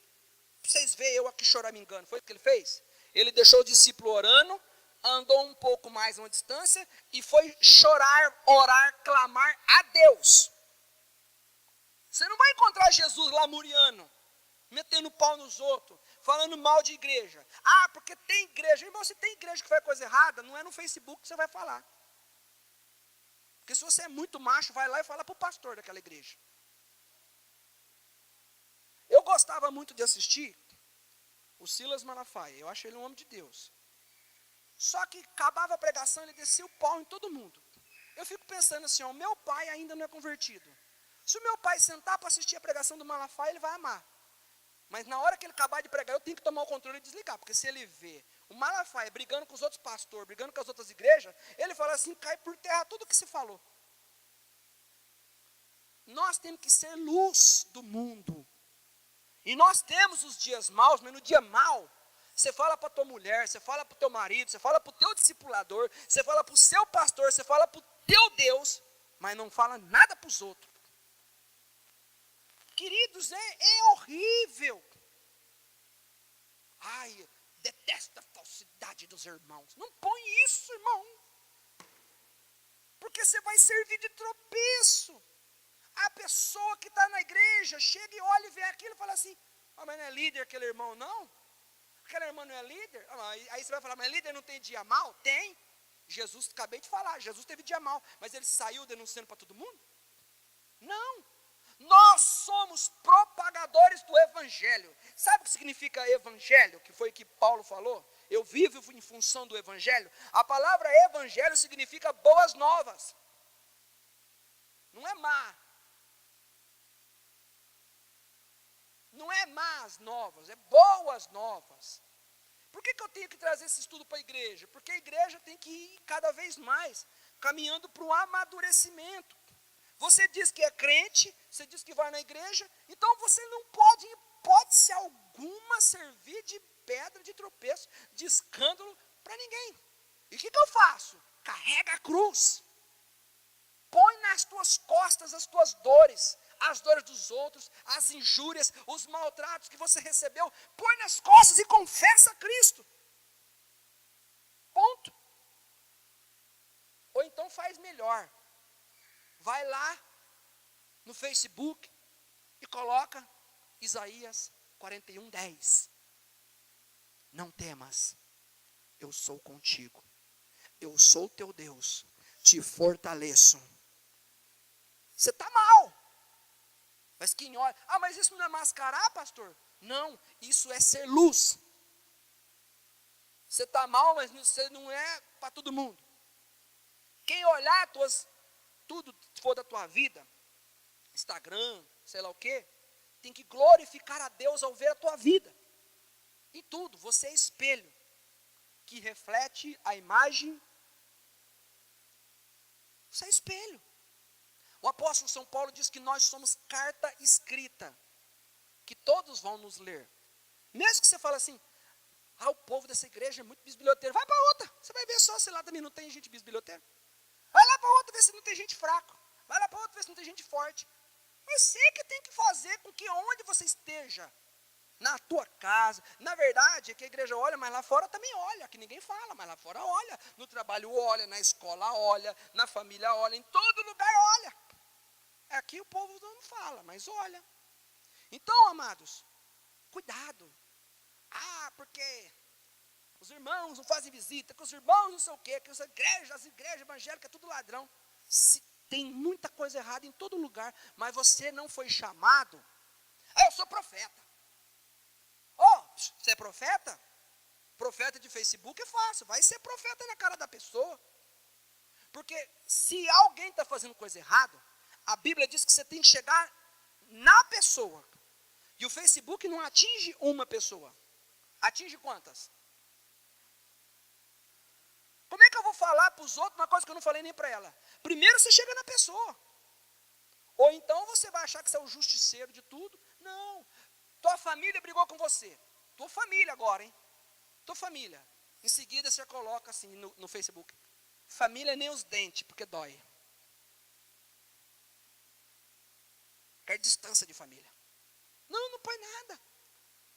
para vocês verem eu aqui choramingando. Foi o que ele fez? Ele deixou o discípulo orando, andou um pouco mais uma distância e foi chorar, orar, clamar a Deus. Você não vai encontrar Jesus lamuriano, metendo pau nos outros, falando mal de igreja. Porque tem igreja. Irmão, se tem igreja que faz coisa errada, não é no Facebook que você vai falar. Porque se você é muito macho, vai lá e fala para o pastor daquela igreja. Eu gostava muito de assistir o Silas Malafaia. Eu acho ele um homem de Deus. Só que acabava a pregação, ele descia o pau em todo mundo. Eu fico pensando assim, o meu pai ainda não é convertido. Se o meu pai sentar para assistir a pregação do Malafaia, ele vai amar. Mas na hora que ele acabar de pregar, eu tenho que tomar o controle e desligar. Porque se ele vê o Malafaia brigando com os outros pastores, brigando com as outras igrejas, ele fala assim, cai por terra tudo o que se falou. Nós temos que ser luz do mundo. E nós temos os dias maus, mas no dia mau, você fala para a tua mulher, você fala para o teu marido, você fala para o teu discipulador, você fala para o seu pastor, você fala para o teu Deus, mas não fala nada para os outros. Queridos, é horrível. Detesto a falsidade dos irmãos. Não põe isso, irmão. Porque você vai servir de tropeço. A pessoa que está na igreja chega e olha e vê aquilo e fala assim, mas não é líder aquele irmão, não? Aquela irmã não é líder? Aí você vai falar, mas líder não tem dia mal? Tem. Jesus, acabei de falar, Jesus teve dia mal, mas ele saiu denunciando para todo mundo? Não. Nós somos propagadores do evangelho. Sabe o que significa evangelho? Que foi o que Paulo falou? Eu vivo em função do evangelho. A palavra evangelho significa boas novas. Não é má. Não é más novas, é boas novas. Por que eu tenho que trazer esse estudo para a igreja? Porque a igreja tem que ir cada vez mais caminhando para o amadurecimento. Você diz que é crente, você diz que vai na igreja, então você não pode, em hipótese alguma, servir de pedra de tropeço, de escândalo para ninguém. E o que eu faço? Carrega a cruz. Põe nas tuas costas as tuas dores, as dores dos outros, as injúrias, os maltratos que você recebeu. Põe nas costas e confessa a Cristo. Ponto. Ou então faz melhor. Vai lá no Facebook e coloca Isaías 41:10. Não temas, eu sou contigo. Eu sou teu Deus, te fortaleço. Você está mal. Mas quem olha, mas isso não é mascarar, pastor? Não, isso é ser luz. Você está mal, mas você não é para todo mundo. Quem olhar tudo que for da tua vida, Instagram, sei lá o quê, tem que glorificar a Deus ao ver a tua vida. Em tudo, você é espelho que reflete a imagem. Você é espelho. O apóstolo São Paulo diz que nós somos carta escrita, que todos vão nos ler. Mesmo que você fale assim, o povo dessa igreja é muito bisbilhoteiro, vai para outra, você vai ver só se lá também não tem gente bisbilhoteira. Vai lá para outra, ver se não tem gente fraco. Vai lá para outra, ver se não tem gente forte. Você que tem que fazer com que onde você esteja, na tua casa, na verdade é que a igreja olha, mas lá fora também olha, que ninguém fala, mas lá fora olha, no trabalho olha, na escola olha, na família olha, em todo lugar olha. Aqui o povo não fala, mas olha. Então, amados, cuidado. Porque os irmãos não fazem visita, que os irmãos não sei o quê, que as igrejas evangélicas, é tudo ladrão. Se tem muita coisa errada em todo lugar, mas você não foi chamado. Eu sou profeta. Você é profeta? Profeta de Facebook é fácil, vai ser profeta na cara da pessoa. Porque se alguém está fazendo coisa errada, a Bíblia diz que você tem que chegar na pessoa. E o Facebook não atinge uma pessoa. Atinge quantas? Como é que eu vou falar para os outros uma coisa que eu não falei nem para ela? Primeiro você chega na pessoa. Ou então você vai achar que você é o justiceiro de tudo. Não. Tua família brigou com você. Tua família agora, hein? Tua família. Em seguida você coloca assim no Facebook. Família nem os dentes, porque dói. Quer distância de família. Não põe nada.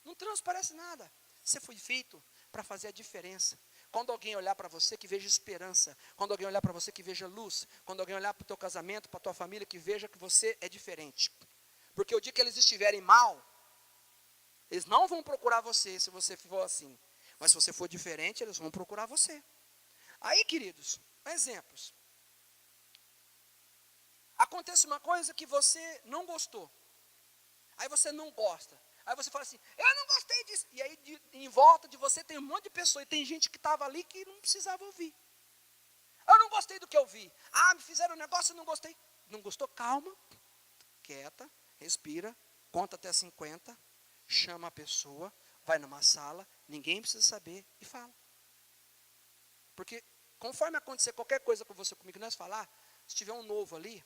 Não transparece nada. Você foi feito para fazer a diferença. Quando alguém olhar para você, que veja esperança. Quando alguém olhar para você, que veja luz. Quando alguém olhar para o teu casamento, para a tua família, que veja que você é diferente. Porque o dia que eles estiverem mal, eles não vão procurar você se você for assim. Mas se você for diferente, eles vão procurar você. Aí, queridos, exemplos. Acontece uma coisa que você não gostou. Aí você não gosta. Aí você fala assim, eu não gostei disso. E aí em volta de você tem um monte de pessoas. E tem gente que estava ali que não precisava ouvir. Eu não gostei do que eu vi. Me fizeram um negócio e não gostei. Não gostou? Calma. Quieta. Respira. Conta até 50. Chama a pessoa. Vai numa sala. Ninguém precisa saber. E fala. Porque conforme acontecer qualquer coisa com você, comigo, nós falar. Se tiver um novo ali,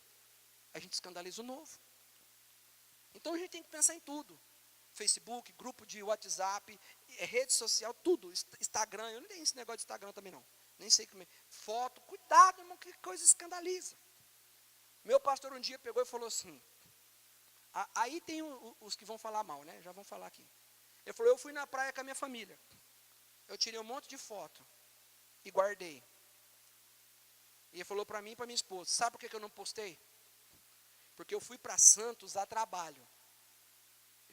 a gente escandaliza o novo. Então a gente tem que pensar em tudo. Facebook, grupo de WhatsApp, rede social, tudo. Instagram, eu não tenho esse negócio de Instagram também não. Nem sei como é. Foto, cuidado, irmão, que coisa escandaliza. Meu pastor um dia pegou e falou assim, aí tem os que vão falar mal, né? Já vão falar aqui. Ele falou, eu fui na praia com a minha família. Eu tirei um monte de foto e guardei. E ele falou para mim e para minha esposa, sabe por que eu não postei? Porque eu fui para Santos a trabalho.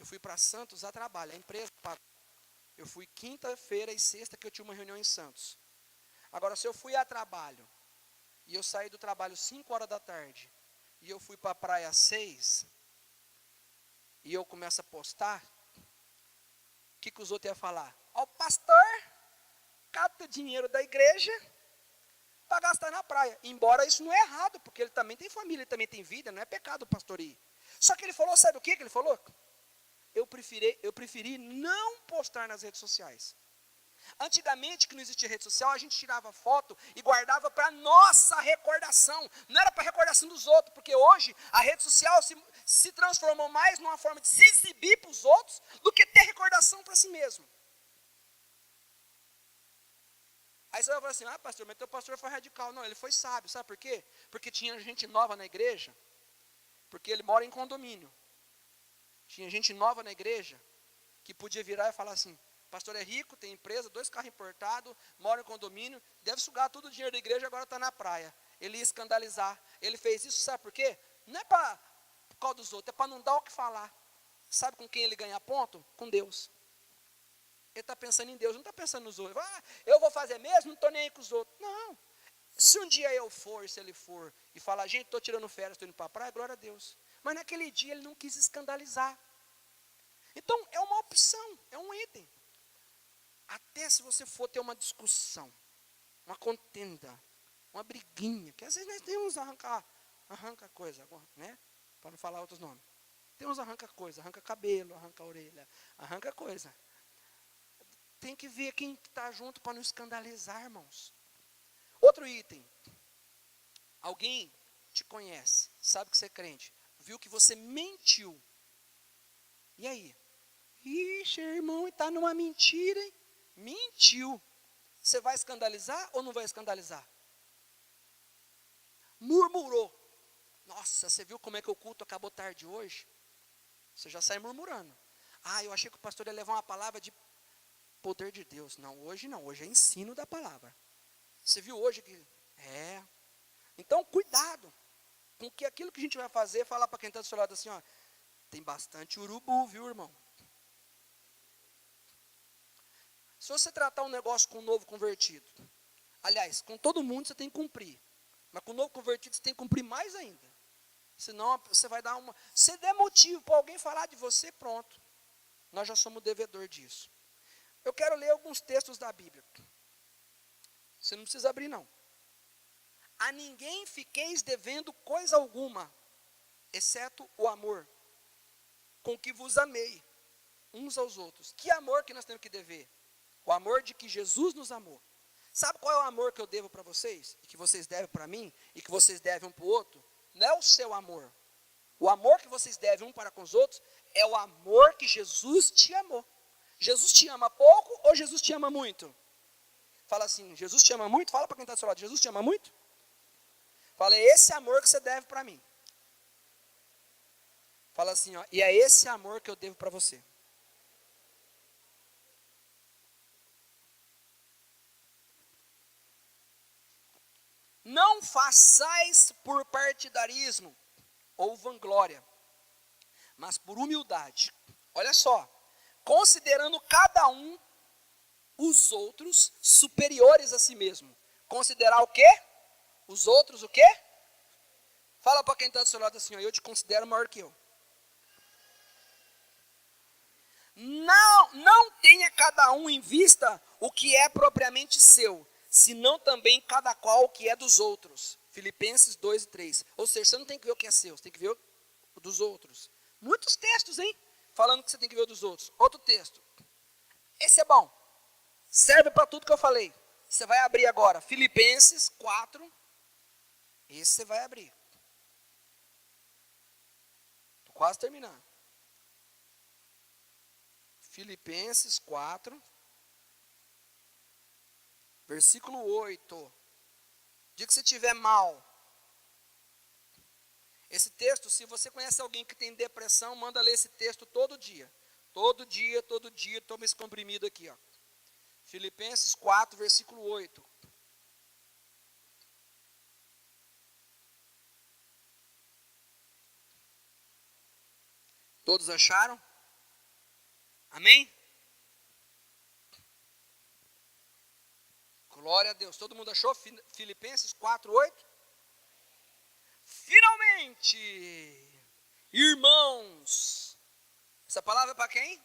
A empresa pagou. Eu fui quinta-feira e sexta que eu tinha uma reunião em Santos. Agora, se eu fui a trabalho, e eu saí do trabalho 5 horas da tarde, e eu fui para a praia às 6, e eu começo a postar, o que os outros iam falar? O pastor cata o dinheiro da igreja para gastar na praia. Embora isso não é errado, porque ele também tem família, ele também tem vida, não é pecado o pastor ir. Só que ele falou, sabe o que ele falou? Eu preferi não postar nas redes sociais. Antigamente, que não existia rede social, a gente tirava foto e guardava para nossa recordação. Não era para recordação dos outros, porque hoje a rede social se transformou mais numa forma de se exibir para os outros do que ter recordação para si mesmo. Aí você vai falar assim, pastor, mas teu pastor foi radical. Não, ele foi sábio, sabe por quê? Porque tinha gente nova na igreja, porque ele mora em condomínio. Tinha gente nova na igreja que podia virar e falar assim, pastor é rico, tem empresa, 2 carros importados, mora em condomínio, deve sugar todo o dinheiro da igreja, agora está na praia. Ele ia escandalizar. Ele fez isso, sabe por quê? Não é por causa dos outros, é para não dar o que falar. Sabe com quem ele ganha ponto? Com Deus. Ele está pensando em Deus, não está pensando nos outros. Eu vou fazer mesmo, não estou nem aí com os outros. Não. Se um dia se ele for, e falar, gente, estou tirando férias, estou indo para a praia, glória a Deus. Mas naquele dia ele não quis escandalizar. Então, é uma opção, é um item. Até se você for ter uma discussão, uma contenda, uma briguinha, que às vezes nós temos arranca coisa, né? Para não falar outros nomes. Tem uns arranca coisa, arranca cabelo, arranca orelha, arranca coisa. Tem que ver quem está junto para não escandalizar, irmãos. Outro item. Alguém te conhece, sabe que você é crente, viu que você mentiu. E aí? Ixi, irmão, está numa mentira, hein? Mentiu. Você vai escandalizar ou não vai escandalizar? Murmurou. Nossa, você viu como é que o culto acabou tarde hoje? Você já sai murmurando. Ah, eu achei que o pastor ia levar uma palavra de poder de Deus. Não, hoje é ensino da palavra. Você viu hoje que... Então, cuidado com que aquilo que a gente vai fazer, falar para quem está do seu lado assim, ó, tem bastante urubu, viu, irmão? Se você tratar um negócio com um novo convertido, aliás, com todo mundo você tem que cumprir, mas com o novo convertido você tem que cumprir mais ainda. Senão você vai dar uma... Se der motivo para alguém falar de você, pronto. Nós já somos devedor disso. Eu quero ler alguns textos da Bíblia. Você não precisa abrir, não. A ninguém fiqueis devendo coisa alguma, exceto o amor, com que vos amei, uns aos outros. Que amor que nós temos que dever? O amor de que Jesus nos amou. Sabe qual é o amor que eu devo para vocês? E que vocês devem para mim? E que vocês devem um para o outro? Não é o seu amor. O amor que vocês devem um para com os outros é o amor que Jesus te amou. Jesus te ama pouco ou Jesus te ama muito? Fala assim, Jesus te ama muito? Fala para quem está do seu lado, Jesus te ama muito? Fala, é esse amor que você deve para mim. Fala assim, ó, e é esse amor que eu devo para você. Não façais por partidarismo ou vanglória, mas por humildade. Olha só, considerando cada um os outros superiores a si mesmo. Considerar o quê? Os outros o quê? Fala para quem está do seu lado assim, ó, eu te considero maior que eu. Não tenha cada um em vista o que é propriamente seu, senão também cada qual o que é dos outros. Filipenses 2 e 3. Ou seja, você não tem que ver o que é seu, você tem que ver o dos outros. Muitos textos, hein? Falando que você tem que ver o dos outros. Outro texto. Esse é bom. Serve para tudo que eu falei. Você vai abrir agora. Filipenses 4. Esse você vai abrir. Estou quase terminando. Filipenses 4. Versículo 8. Diga que se tiver mal. Esse texto, se você conhece alguém que tem depressão, manda ler esse texto todo dia. Todo dia, toma esse comprimido aqui, ó. Filipenses 4, versículo 8. Todos acharam? Amém? Glória a Deus. Todo mundo achou? Filipenses 4, 8? Finalmente, irmãos. Essa palavra é para quem?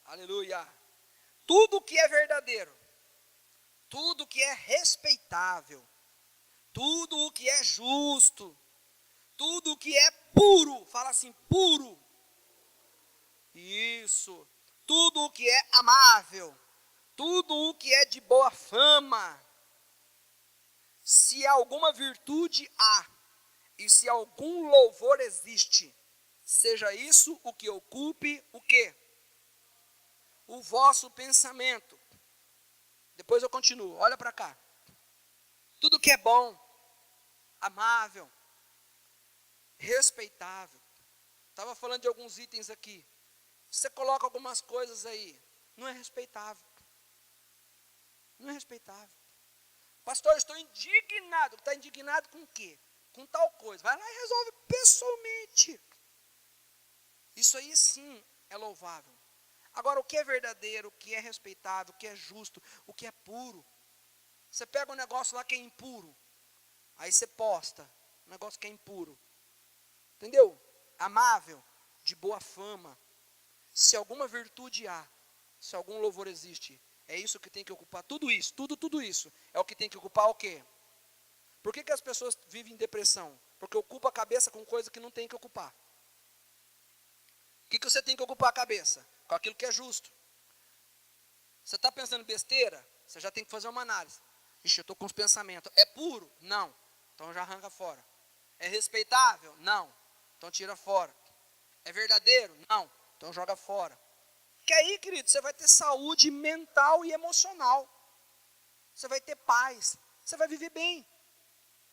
Aleluia. Tudo que é verdadeiro, tudo que é respeitável, tudo o que é justo, tudo o que é puro, fala assim, puro. Isso. Tudo o que é amável, tudo o que é de boa fama. Se alguma virtude há, e se algum louvor existe, seja isso o que ocupe o quê? O vosso pensamento. Depois eu continuo, olha para cá. Tudo que é bom, amável, respeitável. Estava falando de alguns itens aqui. Você coloca algumas coisas aí, não é respeitável. Não é respeitável. Pastor, eu estou indignado. Está indignado com o quê? Com tal coisa. Vai lá e resolve pessoalmente. Isso aí sim é louvável. Agora, o que é verdadeiro, o que é respeitável, o que é justo, o que é puro. Você pega um negócio lá que é impuro. Aí você posta um negócio que é impuro. Entendeu? Amável, de boa fama. Se alguma virtude há, se algum louvor existe, é isso que tem que ocupar. Tudo isso, tudo isso. É o que tem que ocupar o quê? Por que as pessoas vivem em depressão? Porque ocupa a cabeça com coisa que não tem que ocupar. O que você tem que ocupar a cabeça? Com aquilo que é justo. Você está pensando besteira? Você já tem que fazer uma análise. Ixi, eu estou com os pensamentos. É puro? Não. Então já arranca fora. É respeitável? Não. Então tira fora. É verdadeiro? Não. Então joga fora. Que aí, querido, você vai ter saúde mental e emocional. Você vai ter paz. Você vai viver bem.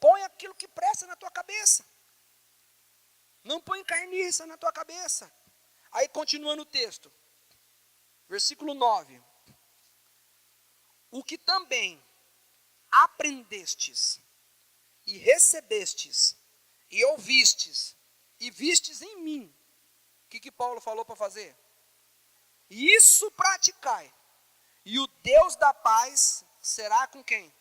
põe aquilo que presta na tua cabeça. Não põe carniça na tua cabeça. Aí continua no texto. Versículo 9. O que também aprendestes e recebestes e ouvistes e vistes em mim. O que Paulo falou para fazer? Isso praticai. E o Deus da paz será com quem?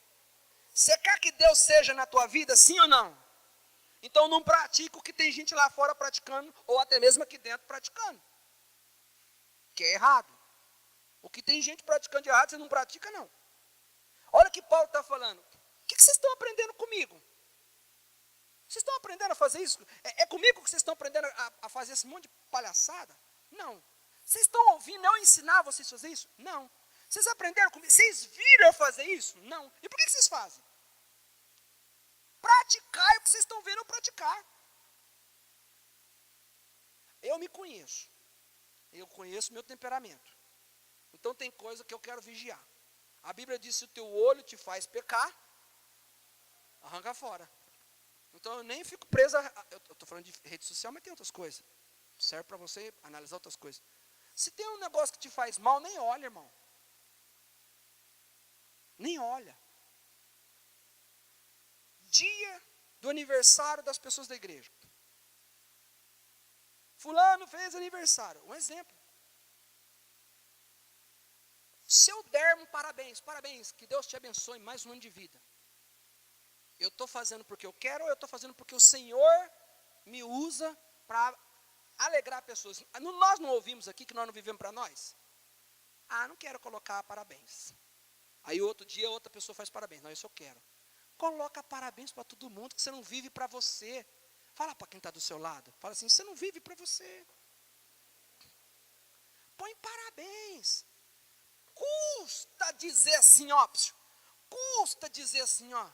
Você quer que Deus seja na tua vida, sim ou não? Então não pratica o que tem gente lá fora praticando, ou até mesmo aqui dentro praticando. Que é errado. O que tem gente praticando de errado, você não pratica, não. Olha o que Paulo está falando. O que vocês estão aprendendo comigo? Vocês estão aprendendo a fazer isso? É comigo que vocês estão aprendendo a fazer esse monte de palhaçada? Não. Vocês estão ouvindo eu ensinar vocês a fazer isso? Não. Vocês aprenderam comigo? Vocês viram eu fazer isso? Não. E por que vocês fazem? Praticar o que vocês estão vendo eu praticar. Eu me conheço. Eu conheço meu temperamento. Então tem coisa que eu quero vigiar. A Bíblia diz: se o teu olho te faz pecar, arranca fora. Então eu nem fico presa. Eu estou falando de rede social, mas tem outras coisas. Serve para você analisar outras coisas. Se tem um negócio que te faz mal, nem olha, irmão. Nem olha. Dia do aniversário das pessoas da igreja. Fulano fez aniversário. Um exemplo. Se eu der um parabéns, que Deus te abençoe mais um ano de vida. Eu estou fazendo porque eu quero ou eu estou fazendo porque o Senhor me usa para alegrar pessoas? Nós não ouvimos aqui que nós não vivemos para nós? Não quero colocar parabéns. Aí outro dia outra pessoa faz parabéns. Não, isso eu quero. Coloca parabéns para todo mundo, que você não vive para você. Fala para quem está do seu lado. Fala assim: você não vive para você. Põe parabéns. Custa dizer assim, ó. Custa dizer assim, ó.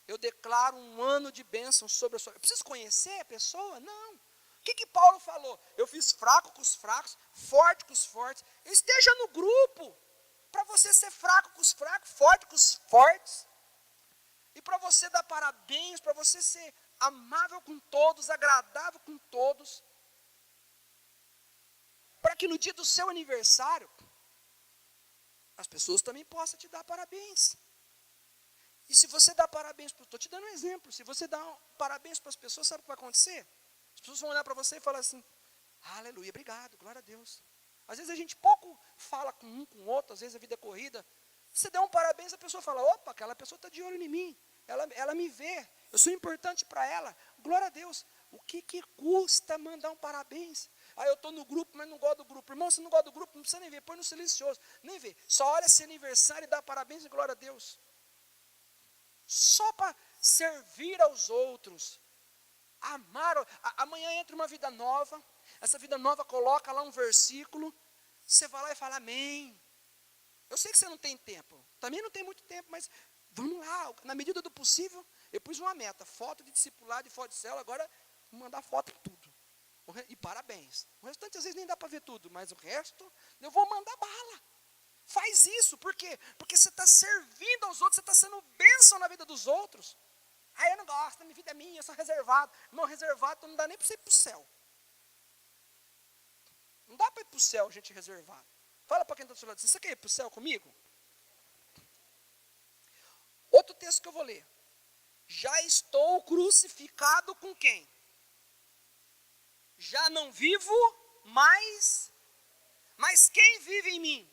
Eu declaro um ano de bênção sobre a sua vida. Eu preciso conhecer a pessoa? Não. O que Paulo falou? Eu fiz fraco com os fracos, forte com os fortes. Esteja no grupo. Para você ser fraco com os fracos, forte com os fortes. E para você dar parabéns, para você ser amável com todos, agradável com todos. Para que no dia do seu aniversário, as pessoas também possam te dar parabéns. E se você dá parabéns, estou te dando um exemplo, se você dá parabéns para as pessoas, sabe o que vai acontecer? As pessoas vão olhar para você e falar assim: aleluia, obrigado, glória a Deus. Às vezes a gente pouco fala com um, com o outro, às vezes a vida é corrida. Você dá um parabéns, a pessoa fala: opa, aquela pessoa está de olho em mim, ela me vê, eu sou importante para ela, glória a Deus. O que custa mandar um parabéns? Eu estou no grupo, mas não gosto do grupo. Irmão, se não gosta do grupo, não precisa nem ver, põe no silencioso, nem vê. Só olha esse aniversário e dá parabéns e glória a Deus. Só para servir aos outros. Amar. Amanhã entra uma vida nova. Essa vida nova coloca lá um versículo. Você vai lá e fala amém. Eu sei que você não tem tempo. Também não tem muito tempo, mas vamos lá. Na medida do possível, eu pus uma meta. Foto de discipulado e foto de célula. Agora, vou mandar foto de tudo. E parabéns. O restante às vezes nem dá para ver tudo, mas o resto eu vou mandar bala. Faz isso, por quê? Porque você está servindo aos outros, você está sendo bênção na vida dos outros. Eu não gosto, a minha vida é minha, eu sou reservado. Irmão, reservado não dá nem para você ir para o céu. Não dá para ir para o céu, gente reservada. Fala para quem está do seu lado, você quer ir para o céu comigo? Outro texto que eu vou ler. Já estou crucificado com quem? Já não vivo mais, mas quem vive em mim?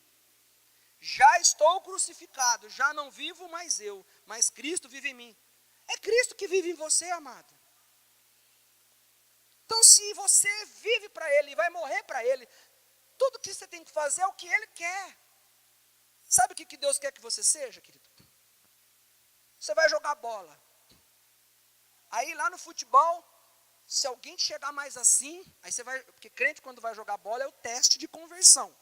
Já estou crucificado, já não vivo mais eu, mas Cristo vive em mim. É Cristo que vive em você, amado. Então, se você vive para Ele e vai morrer para Ele, tudo que você tem que fazer é o que Ele quer. Sabe o que Deus quer que você seja, querido? Você vai jogar bola. Aí lá no futebol, se alguém chegar mais assim, aí você vai, porque crente quando vai jogar bola é o teste de conversão.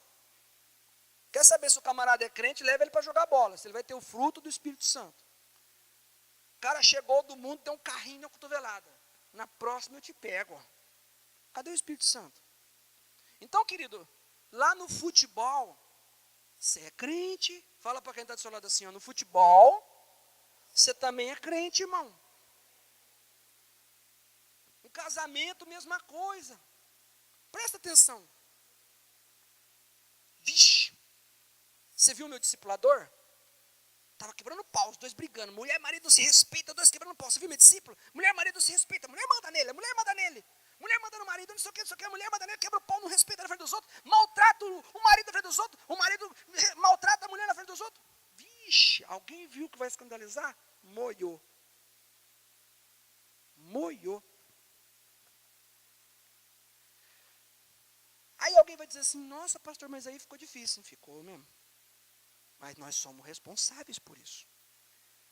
Quer saber se o camarada é crente, leva ele para jogar bola, se ele vai ter o fruto do Espírito Santo. O cara chegou do mundo, deu um carrinho na cotovelada. Na próxima eu te pego. Ó. Cadê o Espírito Santo? Então, querido, lá no futebol, você é crente. Fala para quem está do seu lado assim, ó, no futebol, você também é crente, irmão. casamento, mesma coisa. Presta atenção. Vixe, você viu o meu discipulador? Estava quebrando pau, os dois brigando. Mulher e marido se respeitam, os dois quebrando pau. Você viu meu discípulo? Mulher e marido se respeitam. Mulher manda nele, a mulher manda nele. Mulher manda no marido, não sei o que, a mulher manda nele, quebra o pau, não respeita na frente dos outros. Maltrata o marido na frente dos outros. O marido maltrata a mulher na frente dos outros. Vixe, alguém viu que vai escandalizar? Moiou. Aí alguém vai dizer assim, nossa pastor, mas aí ficou difícil. Não ficou mesmo. Mas nós somos responsáveis por isso.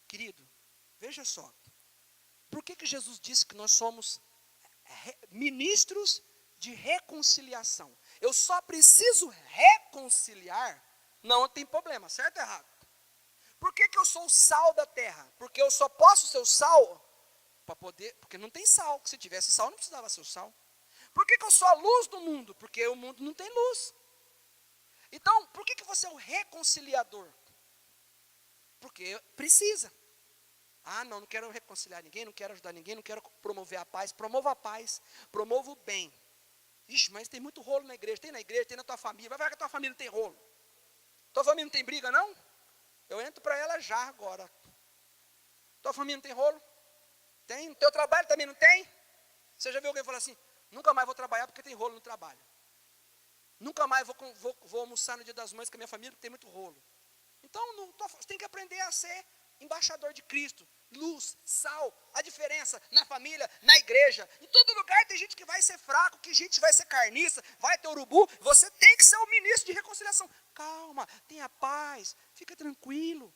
Querido, veja só. Por que Jesus disse que nós somos ministros de reconciliação? Eu só preciso reconciliar, não tem problema, certo ou errado? Por que eu sou o sal da terra? Porque eu só posso ser o sal para poder, porque não tem sal. Se tivesse sal, não precisava ser o sal. Por que eu sou a luz do mundo? Porque o mundo não tem luz. Então, por que você é o reconciliador? Porque precisa. Ah, não quero reconciliar ninguém, não quero ajudar ninguém, não quero promover a paz. Promova a paz, promova o bem. Ixi, mas tem muito rolo na igreja. Tem na igreja, tem na tua família. Vai falar que a tua família não tem rolo. Tua família não tem briga, não? Eu entro para ela já agora. Tua família não tem rolo? Tem. No teu trabalho também não tem? Você já viu alguém falar assim, nunca mais vou trabalhar porque tem rolo no trabalho. Nunca mais vou almoçar no dia das mães com a minha família porque tem muito rolo. Então, você tem que aprender a ser embaixador de Cristo. Luz, sal, a diferença na família, na igreja. Em todo lugar tem gente que vai ser fraco, que gente vai ser carniça, vai ter urubu. Você tem que ser o ministro de reconciliação. Calma, tenha paz, fica tranquilo.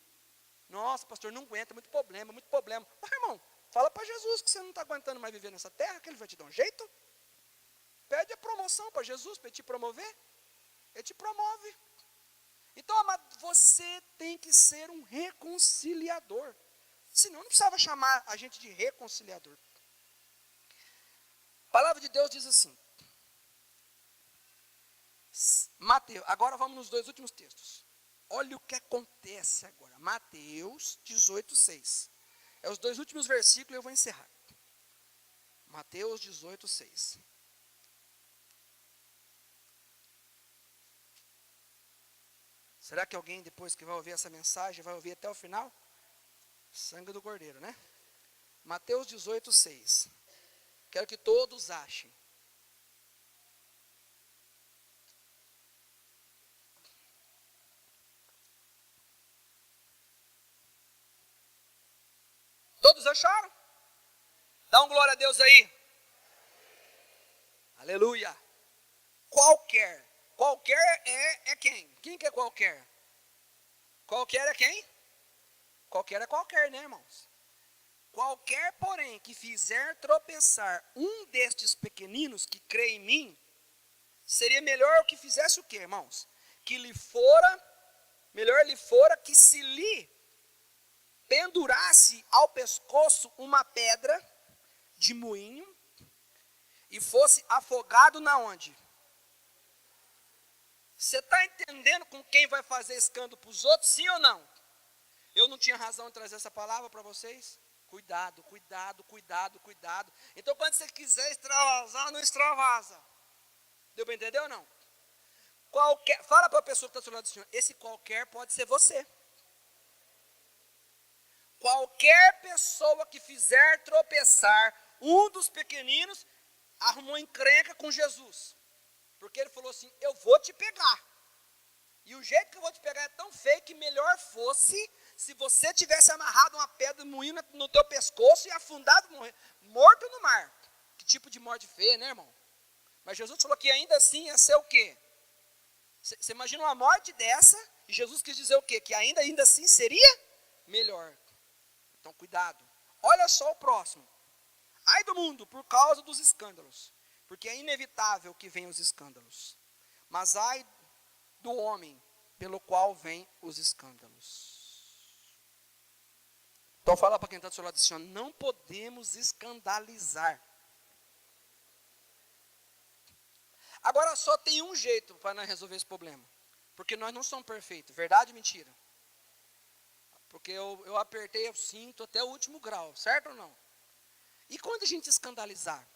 Nossa, pastor, não aguenta, muito problema, muito problema. Mas, irmão, fala para Jesus que você não está aguentando mais viver nessa terra, que ele vai te dar um jeito. Pede a promoção para Jesus, para ele te promover. Ele te promove. Então, amado, você tem que ser um reconciliador. Senão, não precisava chamar a gente de reconciliador. A palavra de Deus diz assim. Mateus, agora vamos nos dois últimos textos. Olha o que acontece agora. Mateus 18:6. É os dois últimos versículos e eu vou encerrar. Mateus 18:6. Será que alguém depois que vai ouvir essa mensagem vai ouvir até o final? Sangue do Cordeiro, né? Mateus 18:6. Quero que todos achem. Todos acharam? Dá um glória a Deus aí. Aleluia. Qualquer. Qualquer é quem? Quem que é qualquer? Qualquer é quem? Qualquer é qualquer, né, irmãos? Qualquer, porém, que fizer tropeçar um destes pequeninos que crê em mim, seria melhor que fizesse o quê, irmãos? Melhor lhe fora que se lhe pendurasse ao pescoço uma pedra de moinho e fosse afogado na onde? Você está entendendo com quem vai fazer escândalo para os outros, sim ou não? Eu não tinha razão de trazer essa palavra para vocês? Cuidado, cuidado, cuidado, cuidado. Então, quando você quiser extravasar, não extravasa. Deu para entender ou não? Fala para a pessoa que está do seu lado assim, esse qualquer pode ser você. Qualquer pessoa que fizer tropeçar um dos pequeninos, arrumou encrenca com Jesus. Porque ele falou assim, eu vou te pegar. E o jeito que eu vou te pegar é tão feio que melhor fosse se você tivesse amarrado uma pedra de moinho no teu pescoço e afundado, morto no mar. Que tipo de morte feia, né, irmão? Mas Jesus falou que ainda assim ia ser o quê? Você imagina uma morte dessa, e Jesus quis dizer o quê? Que ainda assim seria melhor. Então, cuidado. Olha só o próximo. Ai do mundo por causa dos escândalos, porque é inevitável que venham os escândalos. Mas ai do homem pelo qual vêm os escândalos. Então fala para quem está do seu lado assim, não podemos escandalizar. Agora só tem um jeito para nós resolver esse problema. Porque nós não somos perfeitos, verdade ou mentira? Porque eu apertei o cinto até o último grau, certo ou não? E quando a gente escandalizar?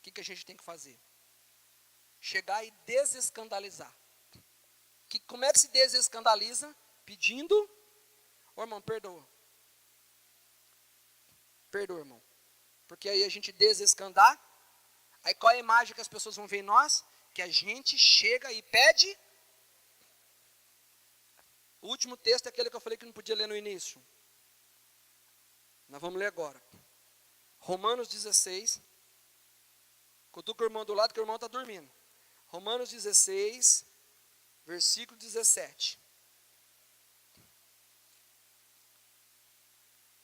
O que a gente tem que fazer? Chegar e desescandalizar. Como é que se desescandaliza? Pedindo, ô irmão, perdoa. Perdoa, irmão. Porque aí a gente desescandar, aí qual é a imagem que as pessoas vão ver em nós? Que a gente chega e pede. O último texto é aquele que eu falei que não podia ler no início. Nós vamos ler agora. Romanos 16. Cutuca o irmão do lado que o irmão está dormindo. Romanos 16, versículo 17.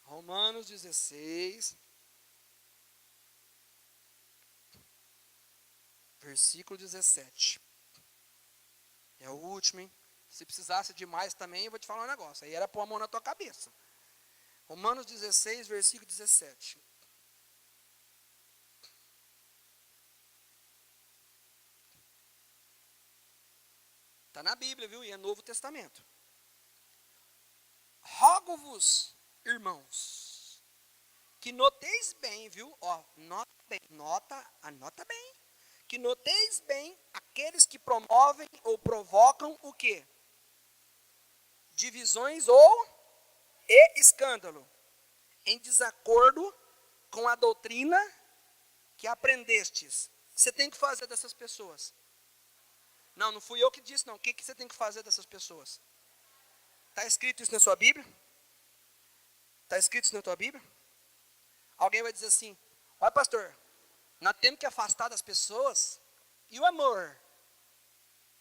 Romanos 16, versículo 17. É o último, hein? Se precisasse de mais também, eu vou te falar um negócio. Aí era pôr a mão na tua cabeça. Romanos 16, versículo 17. Está na Bíblia, viu? E é Novo Testamento. Rogo-vos, irmãos, que noteis bem, viu? Ó, anota bem. Que noteis bem aqueles que promovem ou provocam o quê? Divisões e escândalo, em desacordo com a doutrina que aprendestes. Você tem que fazer dessas pessoas. Não fui eu que disse, não. O que você tem que fazer dessas pessoas? Está escrito isso na sua Bíblia? Está escrito isso na tua Bíblia? Alguém vai dizer assim, olha pastor, nós temos que afastar das pessoas. E o amor?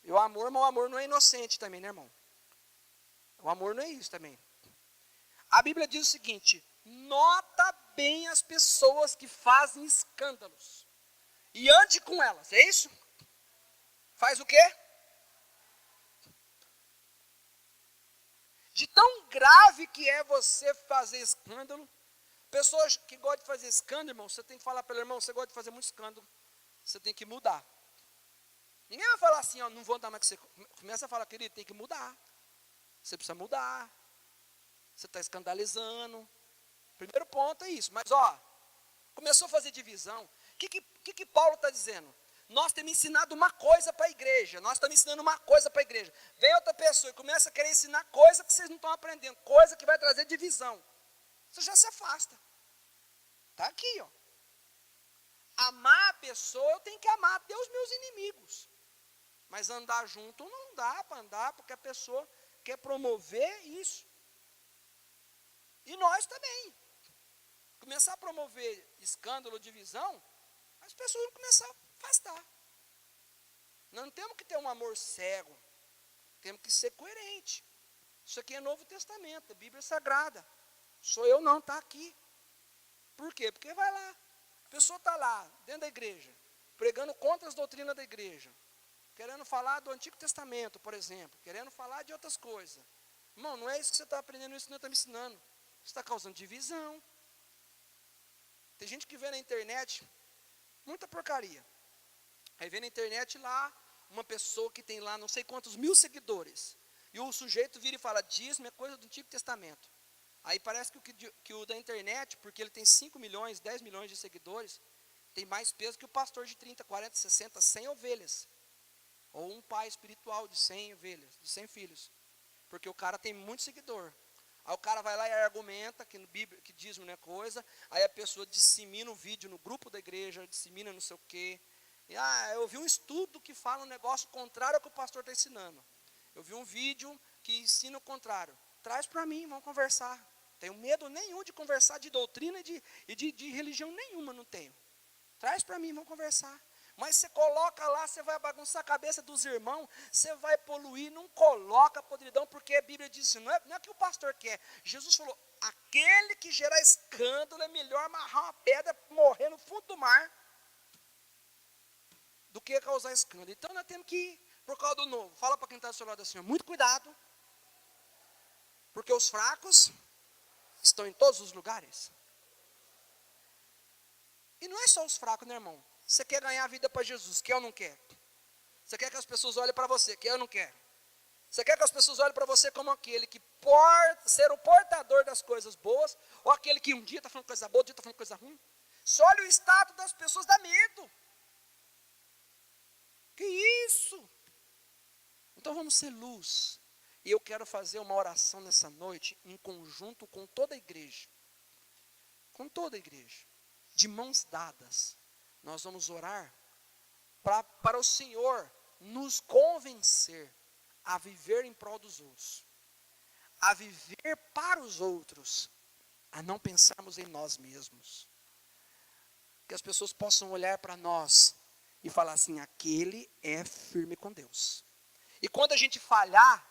E o amor, mas o amor não é inocente também, né, irmão? O amor não é isso também. A Bíblia diz o seguinte, nota bem as pessoas que fazem escândalos. E ande com elas, é isso? Faz o quê? De tão grave que é você fazer escândalo. Pessoas que gostam de fazer escândalo, irmão, você tem que falar para ele, irmão, você gosta de fazer muito escândalo. Você tem que mudar. Ninguém vai falar assim, ó, não vou andar mais com você. Começa a falar, querido, tem que mudar. Você precisa mudar. Você está escandalizando. Primeiro ponto é isso. Mas, ó, começou a fazer divisão. O que Paulo está dizendo? Nós temos ensinado uma coisa para a igreja. Nós estamos ensinando uma coisa para a igreja. Vem outra pessoa e começa a querer ensinar coisa que vocês não estão aprendendo. Coisa que vai trazer divisão. Você já se afasta. Está aqui, ó. Amar a pessoa, eu tenho que amar até os meus inimigos. Mas andar junto não dá para andar, porque a pessoa quer promover isso. E nós também. Começar a promover escândalo, divisão, as pessoas vão começar a afastar. Nós não temos que ter um amor cego. Temos que ser coerente. Isso aqui é Novo Testamento, é Bíblia Sagrada. Sou eu não, está aqui. Por quê? Porque vai lá. A pessoa está lá, dentro da igreja, pregando contra as doutrinas da igreja, querendo falar do Antigo Testamento, por exemplo, querendo falar de outras coisas. Irmão, não é isso que você está aprendendo, isso que não está me ensinando. Você está causando divisão. Tem gente que vê na internet muita porcaria. Aí vê na internet lá, uma pessoa que tem lá não sei quantos mil seguidores. E o sujeito vira e fala, dízimo é coisa do Antigo Testamento. Aí parece que o da internet, porque ele tem 5 milhões, 10 milhões de seguidores, tem mais peso que o pastor de 30, 40, 60, 100 ovelhas. Ou um pai espiritual de 100 ovelhas, de 100 filhos. Porque o cara tem muito seguidor. Aí o cara vai lá e argumenta que, no Bíblia, que dízimo não é coisa. Aí a pessoa dissemina o vídeo no grupo da igreja, dissemina não sei o quê. E, eu vi um estudo que fala um negócio contrário ao que o pastor está ensinando. Eu vi um vídeo que ensina o contrário. Traz para mim, vamos conversar. Tenho medo nenhum de conversar de doutrina e de religião nenhuma, não tenho. Traz para mim, vamos conversar. Mas você coloca lá, você vai bagunçar a cabeça dos irmãos, você vai poluir, não coloca podridão, porque a Bíblia diz assim, não é que o pastor quer. Jesus falou, aquele que gerar escândalo é melhor amarrar uma pedra, morrer no fundo do mar, do que causar escândalo. Então nós temos que ir por causa do novo. Fala para quem está do seu lado assim, muito cuidado, porque os fracos estão em todos os lugares. E não é só os fracos, né, irmão? Você quer ganhar a vida para Jesus, quer ou não quer? Você quer que as pessoas olhem para você, quer ou não quer? Você quer que as pessoas olhem para você como aquele que ser o portador das coisas boas, ou aquele que um dia está falando coisa boa, outro dia está falando coisa ruim? Se olha o status das pessoas, dá medo. Que isso? Então vamos ser luz. E eu quero fazer uma oração nessa noite, em conjunto com toda a igreja. Com toda a igreja. De mãos dadas. Nós vamos orar para o Senhor nos convencer a viver em prol dos outros. A viver para os outros. A não pensarmos em nós mesmos. Que as pessoas possam olhar para nós e falar assim, aquele é firme com Deus. E quando a gente falhar,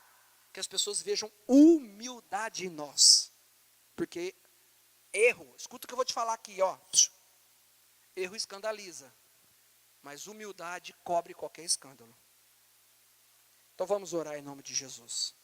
que as pessoas vejam humildade em nós. Porque erro, escuta o que eu vou te falar aqui, ó. Erro escandaliza, mas humildade cobre qualquer escândalo. Então vamos orar em nome de Jesus.